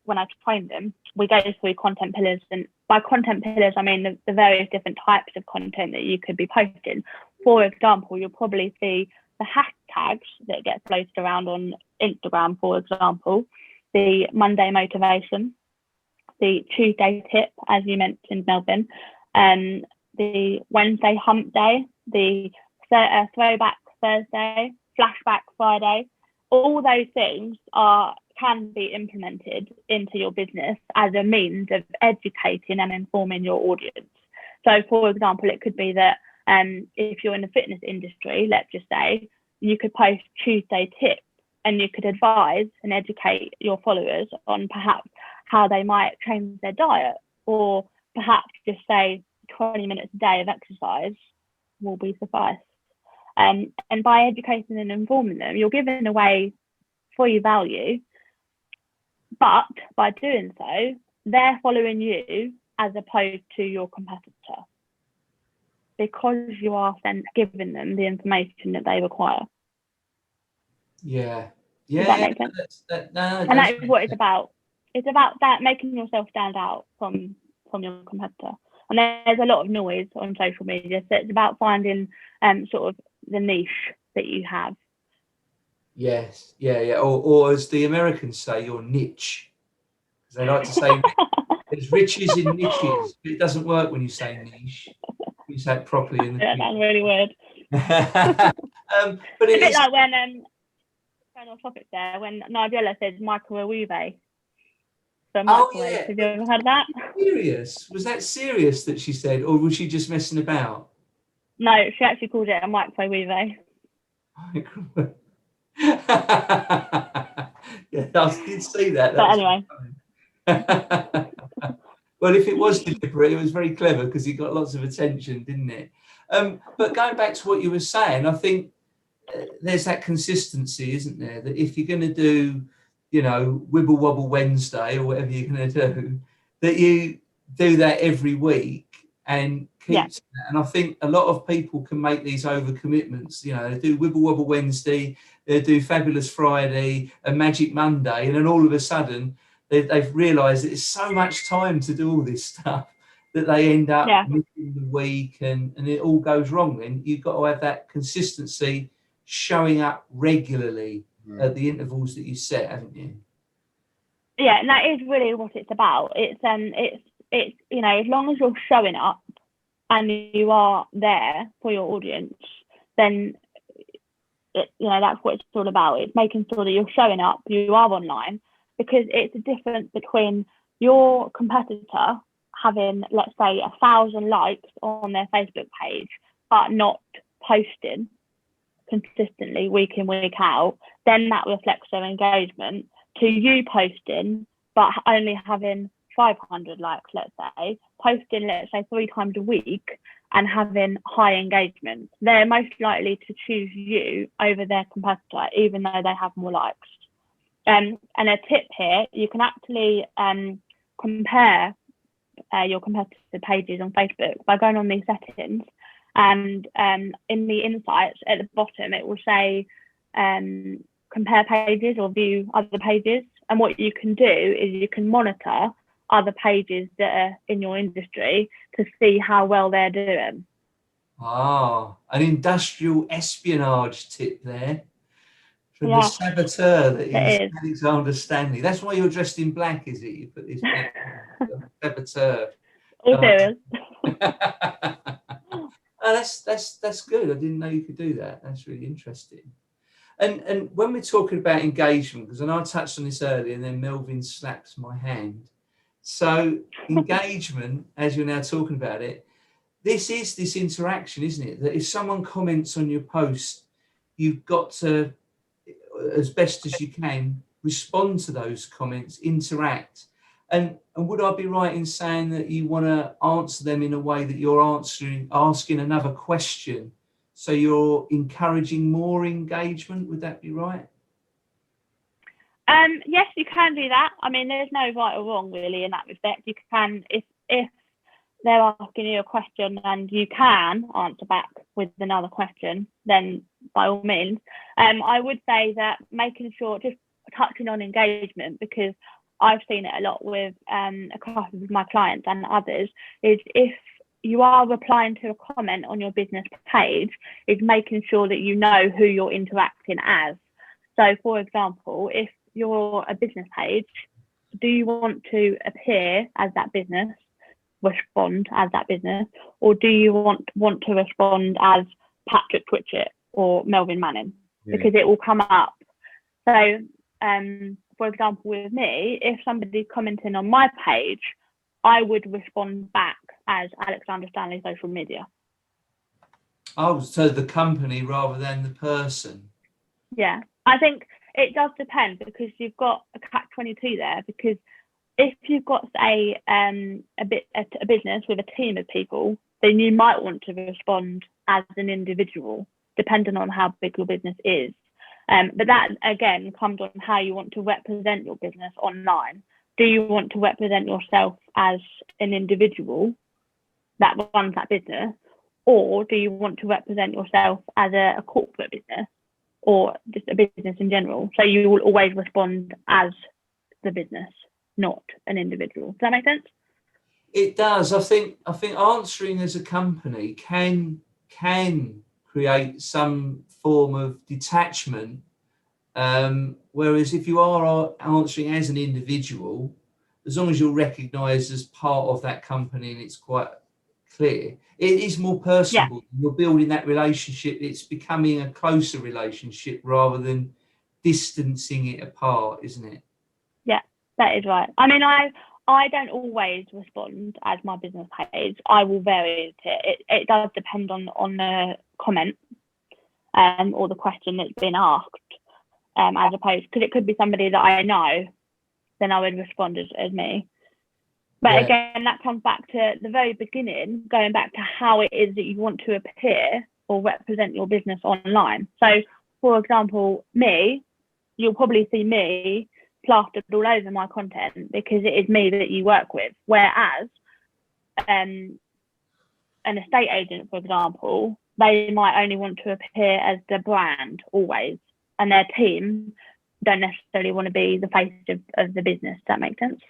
when I train them, we go through content pillars. And by content pillars, I mean the various different types of content that you could be posting. For example, you'll probably see the hashtags that get floated around on Instagram, for example, the Monday motivation, the Tuesday tip, as you mentioned, Melvin, the Wednesday hump day, the throwback Thursday, flashback Friday. All those things can be implemented into your business as a means of educating and informing your audience. So, for example, it could be that if you're in the fitness industry, let's just say, you could post Tuesday tips and you could advise and educate your followers on perhaps how they might change their diet, or perhaps just say 20 minutes a day of exercise will be suffice. And by educating and informing them, you're giving away free value, but by doing so, they're following you as opposed to your competitor, because you are then giving them the information that they require. Yeah. Does that make sense? And that is what it's about. It's about that, making yourself stand out from your competitor. And there's a lot of noise on social media, so it's about finding sort of the niche that you have. Yes, yeah. Or as the Americans say, your niche. Because they like to say there's riches in niches, but it doesn't work when you say niche. You say it properly. That's really weird. But it's a bit like when going on topic there, when Nigella said microwave. Oh yeah. Have you ever heard that? Serious? Was that serious that she said, or was she just messing about? No, she actually called it a microwave. Yeah, I did see that. But anyway. Well, if it was deliberate, it was very clever because it got lots of attention, didn't it? But going back to what you were saying, I think there's that consistency, isn't there? That if you're going to do, Wibble Wobble Wednesday or whatever you're going to do, that you do that every week and keep that. And I think a lot of people can make these overcommitments. They do Wibble Wobble Wednesday, they do Fabulous Friday and Magic Monday, and then all of a sudden they've realised that it's so much time to do all this stuff that they end up missing the week, and it all goes wrong. Then you've got to have that consistency, showing up regularly at the intervals that you set, haven't you? Yeah, and that is really what it's about. It's as long as you're showing up and you are there for your audience, then that's what it's all about. It's making sure that you're showing up, you are online, because it's a difference between your competitor having, let's say, 1,000 likes on their Facebook page, but not posting consistently week in, week out. Then that reflects their engagement, to you posting, but only having 500 likes, let's say, posting, let's say, 3 times a week and having high engagement. They're most likely to choose you over their competitor, even though they have more likes. And a tip here, you can actually compare your competitor pages on Facebook by going on these settings, and in the insights at the bottom it will say compare pages or view other pages. And what you can do is you can monitor other pages that are in your industry to see how well they're doing. Ah, an industrial espionage tip there from the saboteur that is Alexandra Stanley. That's why you're dressed in black, is it? You put this black saboteur. All serious. Oh, that's good. I didn't know you could do that. That's really interesting. And when we're talking about engagement, because I know I touched on this earlier, and then Melvin slaps my hand. So engagement, as you're now talking about it, this is this interaction, isn't it? That if someone comments on your post, you've got to, as best as you can, respond to those comments, interact. And would I be right in saying that you want to answer them in a way that you're asking another question? So you're encouraging more engagement, would that be right? Yes, you can do that. I mean, there's no right or wrong really in that respect. You can, if they're asking you a question and you can answer back with another question, then by all means. I would say that making sure, just touching on engagement, because I've seen it a lot with a couple of my clients and others, is if you are replying to a comment on your business page, is making sure that you know who you're interacting as. So, for example, if you're a business page, do you want to appear as that business, respond as that business, or do you want to respond as Patrick Twitchett or Melvin Manning? Because it will come up. So, for example, with me, if somebody's commenting on my page, I would respond back as Alexandra Stanley social media. Oh, so the company rather than the person. Yeah, I think it does depend, because you've got a catch-22 there. Because if you've got, say, a business with a team of people, then you might want to respond as an individual, depending on how big your business is. But that, again, comes on how you want to represent your business online. Do you want to represent yourself as an individual that runs that business, or do you want to represent yourself as a corporate business or just a business in general? So you will always respond as the business, not an individual. Does that make sense? It does. I think answering as a company can create some form of detachment. Whereas if you are answering as an individual, as long as you're recognised as part of that company and it's quite clear, it is more personable. Yeah. You're building that relationship. It's becoming a closer relationship rather than distancing it apart, isn't it? Yeah, that is right. I mean, I don't always respond as my business page. I will vary it. It does depend on the comment or the question that's been asked. As opposed, because it could be somebody that I know, then I would respond as me. But again, that comes back to the very beginning, going back to how it is that you want to appear or represent your business online. So, for example, you'll probably see me plastered all over my content because it is me that you work with. Whereas an estate agent, for example, they might only want to appear as the brand always, and their team don't necessarily want to be the face of the business. Does that make sense?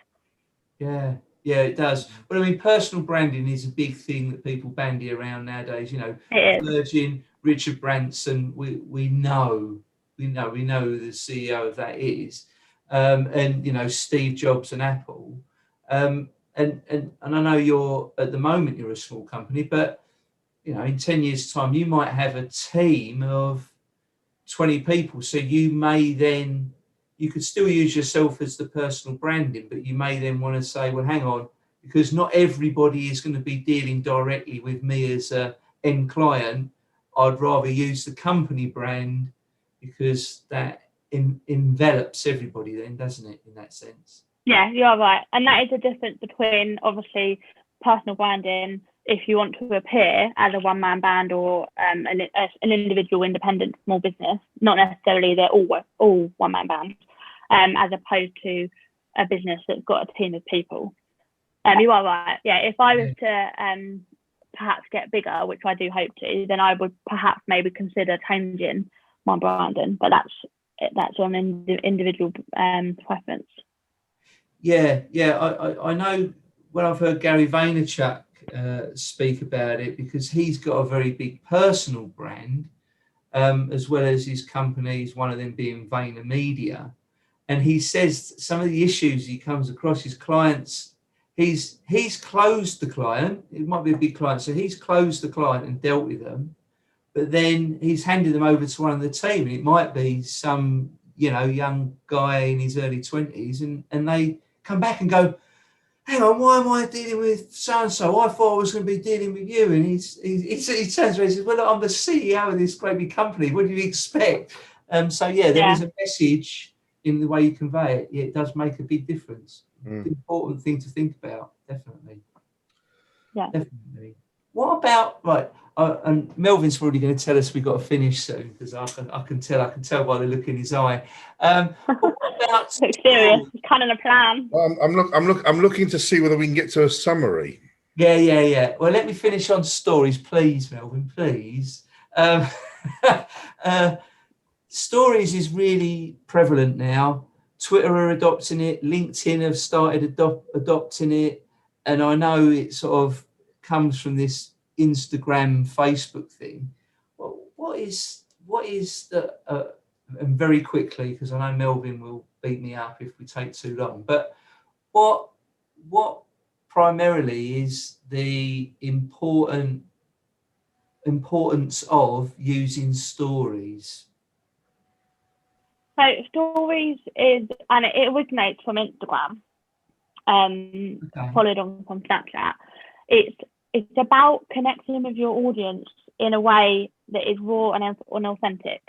Yeah, it does. Well, I mean, personal branding is a big thing that people bandy around nowadays. You know, Virgin, Richard Branson, we know who the CEO of that is, and you know, Steve Jobs and Apple, and I know you're at the moment you're a small company, but you know, in 10 years' time, you might have a team of 20 people. So you could still use yourself as the personal branding, but you may then want to say, well, hang on, because not everybody is going to be dealing directly with me as a end client. I'd rather use the company brand because that envelops everybody then, doesn't it, in that sense? Yeah, you're right. And that is the difference between, obviously, personal branding, if you want to appear as a one-man band or an individual independent small business, not necessarily they're all one-man bands, as opposed to a business that's got a team of people. You are right. Yeah, if I was to perhaps get bigger, which I do hope to, then I would perhaps maybe consider changing my branding. But that's on individual preference. Yeah. I know when I've heard Gary Vaynerchuk speak about it, because he's got a very big personal brand, as well as his companies, one of them being Vayner Media. And he says some of the issues he comes across, his clients, he's closed the client. It might be a big client, so he's closed the client and dealt with them. But then he's handed them over to one of the team, and it might be some, young guy in his early 20s, and they come back and go, hang on, why am I dealing with so-and-so? I thought I was going to be dealing with you. And he turns around and says, well, look, I'm the CEO of this great big company. What do you expect? There is a message in the way you convey it. Yeah, it does make a big difference. Important thing to think about, definitely. Yeah. Definitely. What about, right, and Melvin's already going to tell us we've got to finish soon, because I can tell by the look in his eye. What about serious? Kind of a plan. I'm looking to see whether we can get to a summary. Yeah. Well, let me finish on stories, please, Melvin, please. Stories is really prevalent now. Twitter are adopting it. LinkedIn have started adopting it, and I know it sort of comes from this Instagram, Facebook thing. What is the and very quickly, because I know Melvin will beat me up if we take too long, but what primarily is the importance of using stories? So stories is, and it originates from Instagram, followed on from Snapchat. It's about connecting with your audience in a way that is raw and authentic.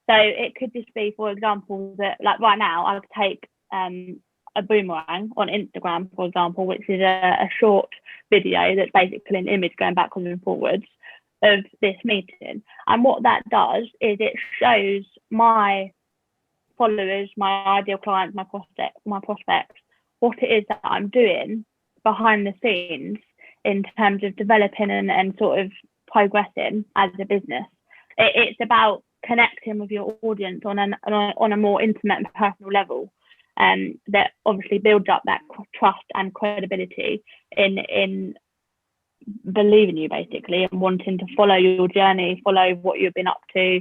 So it could just be, for example, that like right now, I could take a boomerang on Instagram, for example, which is a short video that's basically an image going backwards and forwards of this meeting. And what that does is it shows my followers, my ideal clients, my prospects, what it is that I'm doing behind the scenes in terms of developing and sort of progressing as a business. It's about connecting with your audience on a more intimate and personal level, that obviously builds up that trust and credibility in believing you, basically, and wanting to follow your journey, follow what you've been up to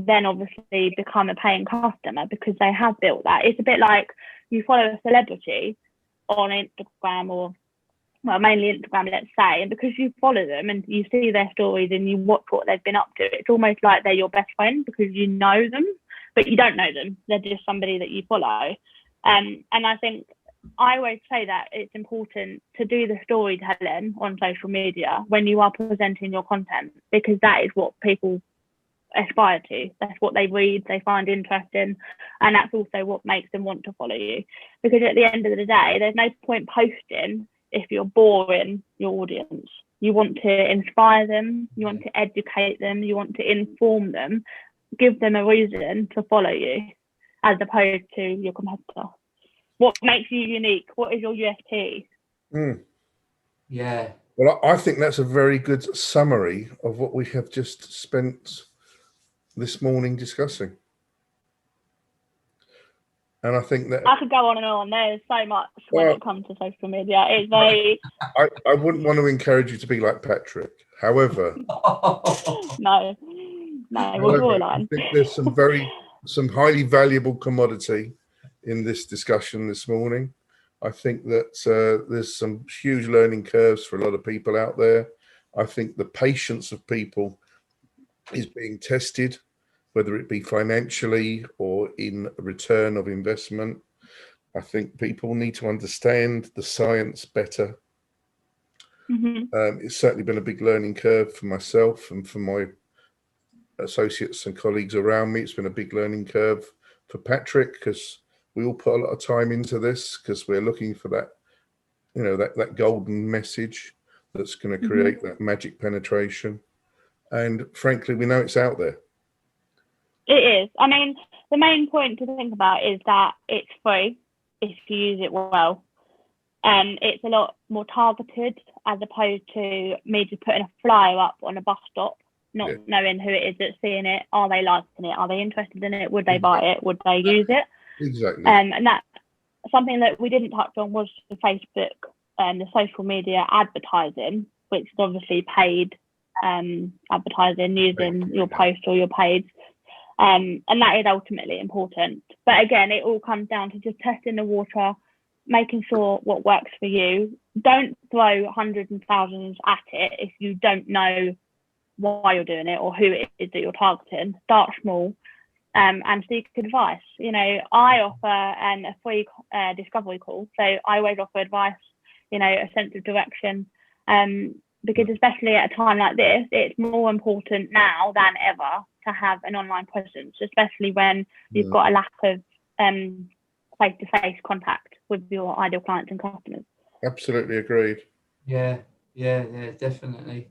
then obviously become a paying customer because they have built that. It's a bit like you follow a celebrity on Instagram, or well, mainly Instagram, let's say, and because you follow them and you see their stories and you watch what they've been up to, it's almost like they're your best friend because you know them, but you don't know them. They're just somebody that you follow. And I think I always say that it's important to do the storytelling on social media when you are presenting your content, because that is what people aspire to. That's what they read, they find interesting, and that's also what makes them want to follow you. Because at the end of the day, there's no point posting if you're boring your audience. You want to inspire them, you want to educate them, you want to inform them, give them a reason to follow you, as opposed to your competitor. What makes you unique? What is your USP? Yeah. Well, I think that's a very good summary of what we have just spent this morning discussing. And I think that I could go on and on. There's so much when it comes to social media. It's very. I wouldn't want to encourage you to be like Patrick. However, no, we'll draw a line. I think there's some highly valuable commodity in this discussion this morning. I think that there's some huge learning curves for a lot of people out there. I think the patience of people is being tested, whether it be financially or in return of investment. I think people need to understand the science better. It's certainly been a big learning curve for myself and for my associates and colleagues around me. It's been a big learning curve for Patrick, because we all put a lot of time into this, because we're looking for that, that golden message that's going to create that magic penetration. And frankly, we know it's out there. It is. I mean, the main point to think about is that it's free if you use it well. It's a lot more targeted as opposed to me just putting a flyer up on a bus stop, not knowing who it is that's seeing it. Are they liking it? Are they interested in it? Would they buy it? Would they use it? Exactly. And that's something that we didn't touch on was the Facebook and the social media advertising, which is obviously paid advertising using your post or your page. And that is ultimately important. But again, it all comes down to just testing the water, making sure what works for you. Don't throw hundreds and thousands at it if you don't know why you're doing it or who it is that you're targeting. Start small and seek advice. You know, I offer a free discovery call. So I always offer advice, you know, a sense of direction. Because especially at a time like this, it's more important now than ever to have an online presence, especially when you've got a lack of face-to-face contact with your ideal clients and customers. Absolutely agreed. Yeah, definitely.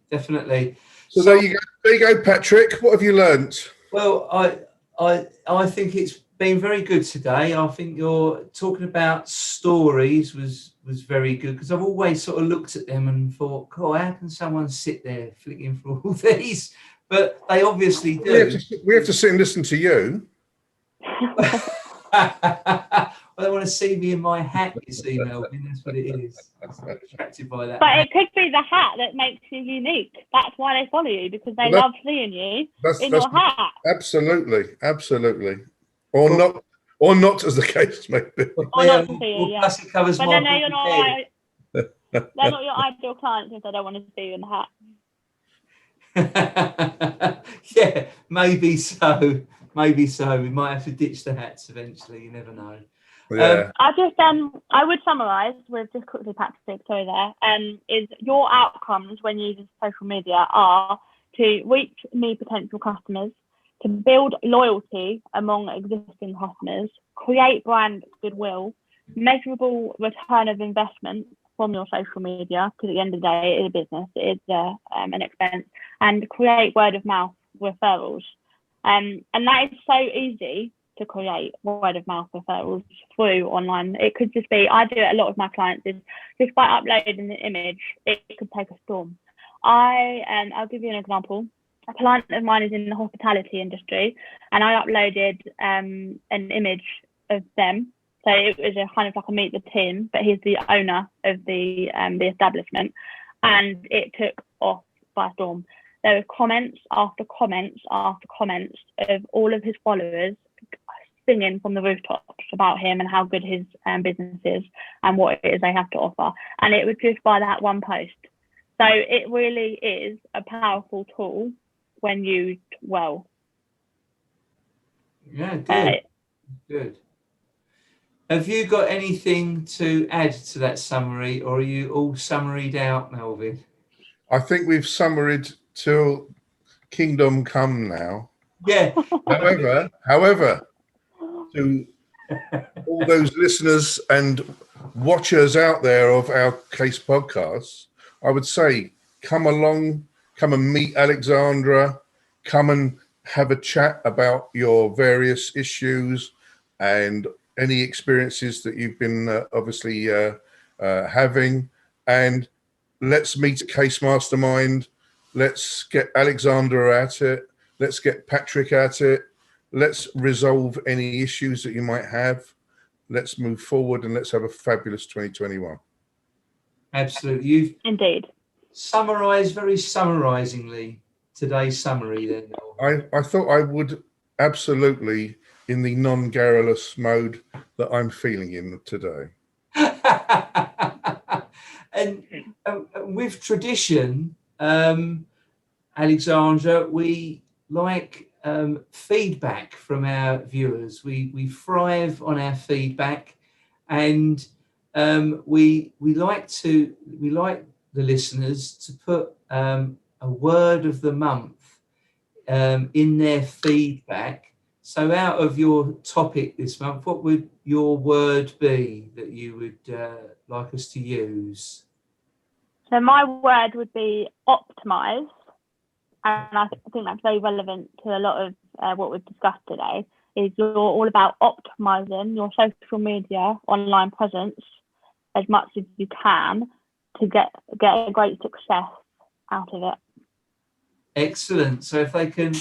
So there you go, Patrick. What have you learnt? Well, I think it's been very good today. I think you're talking about stories was very good, because I've always sort of looked at them and thought, "Oh, how can someone sit there flicking through all these?" But they obviously do. We have to sit and listen to you. Well, they want to see me in my hat, you see, Melvin. That's what it is. I'm so attracted by that. But it could be the hat that makes you unique. That's why they follow you, because they love seeing you in your hat. Absolutely. Or not, as the case may be. Or not to see you, yeah. Plus it covers but my then they're not your ideal clients if they don't want to see you in the hat. Yeah, maybe so. We might have to ditch the hats eventually. You never know. Yeah. I would summarise with just quickly, Patrick, sorry there, is your outcomes when using social media are to reach new potential customers, to build loyalty among existing customers, create brand goodwill, measurable return of investment from your social media, because at the end of the day, it is a business, it is an expense, and create word of mouth referrals. And that is so easy to create word of mouth referrals through online. It could just be, I do it a lot with my clients, is just by uploading the image, it could take a storm. I'll give you an example. A client of mine is in the hospitality industry, and I uploaded an image of them. So it was a kind of like a meet the team, but he's the owner of the establishment, and it took off by storm. There were comments after comments after comments of all of his followers singing from the rooftops about him and how good his business is and what it is they have to offer. And it was just by that one post. So it really is a powerful tool when used well. Yeah, good. Have you got anything to add to that summary, or are you all summaried out, Melvin? I think we've summaried till kingdom come now. Yeah. However, to all those listeners and watchers out there of our case podcasts, I would say come along, come and meet Alexandra, come and have a chat about your various issues and any experiences that you've been obviously having, and let's meet a case mastermind. Let's get Alexandra at it. Let's get Patrick at it. Let's resolve any issues that you might have. Let's move forward and let's have a fabulous 2021. Absolutely. You've indeed summarised very summarisingly today's summary then. I thought I would, absolutely, in the non-garrulous mode that I'm feeling in today. And with tradition, Alexandra, we like feedback from our viewers. We thrive on our feedback, and we like the listeners to put a word of the month in their feedback. So out of your topic this month, what would your word be that you would like us to use? So my word would be optimise, and I think that's very relevant to a lot of what we've discussed today, is you're all about optimising your social media online presence as much as you can to get a great success out of it. Excellent. So if they can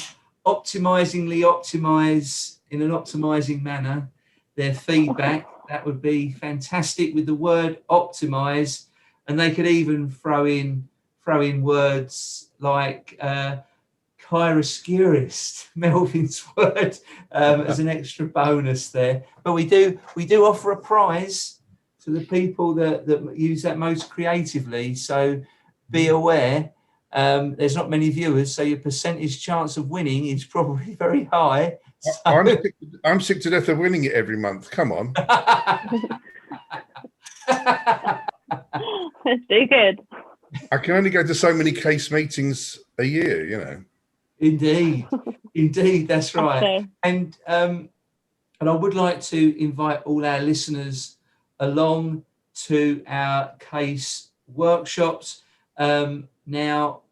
optimize in an optimizing manner their feedback, that would be fantastic with the word optimize. And they could even throw in words like chiaroscurist, Melvin's word, as an extra bonus there. But we do offer a prize to the people that use that most creatively. So be aware. There's not many viewers, so your percentage chance of winning is probably very high. So... I'm sick to death of winning it every month. Come on. That's too good. I can only go to so many case meetings a year, you know. Indeed, that's right. Okay. And I would like to invite all our listeners along to our case workshops. Now,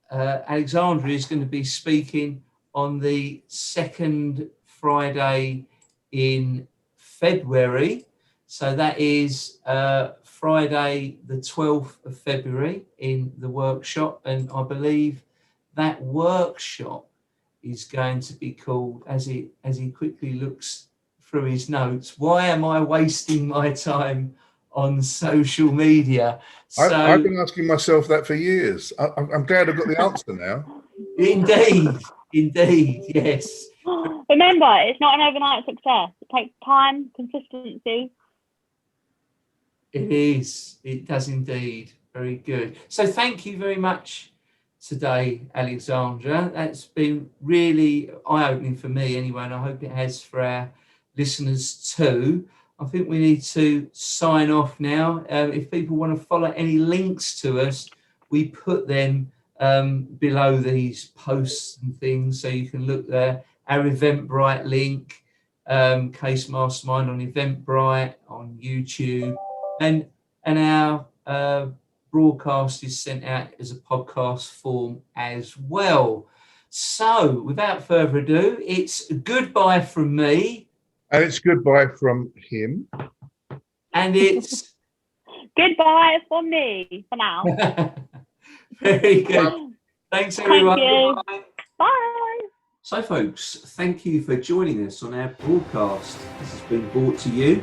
Alexandra is going to be speaking on the second Friday in February. So that is Friday, the 12th of February in the workshop. And I believe that workshop is going to be called, as he quickly looks through his notes, "Why am I wasting my time on social media?" So, I've been asking myself that for years. I'm glad I've got the answer now. Indeed, yes. Remember, it's not an overnight success. It takes time, consistency. It is. It does indeed. Very good. So thank you very much today, Alexandra. That's been really eye-opening for me anyway, and I hope it has for our listeners too. I think we need to sign off now. If people want to follow any links to us, we put them below these posts and things, so you can look there. Our Eventbrite link, Case Mastermind on Eventbrite, on YouTube, and our broadcast is sent out as a podcast form as well. So without further ado, it's goodbye from me. And it's goodbye from him. And it's goodbye from me for now. Very good. Thanks, everyone. Thank you. Bye. Bye. So, folks, thank you for joining us on our broadcast. This has been brought to you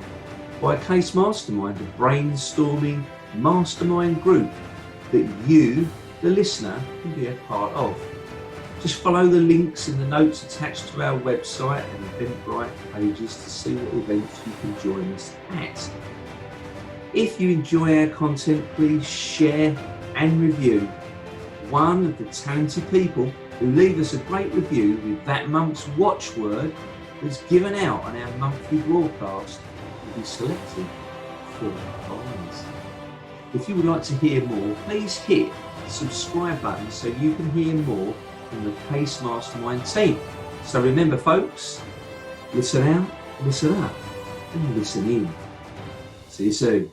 by Case Mastermind, a brainstorming mastermind group that you, the listener, can be a part of. Just follow the links in the notes attached to our website and Eventbrite pages to see what events you can join us at. If you enjoy our content, please share and review. One of the talented people who leave us a great review with that month's watchword that's given out on our monthly broadcast will be selected for a prize. If you would like to hear more, please hit the subscribe button so you can hear more from the Case Mastermind team. So remember, folks, listen out, listen up, and listen in. See you soon.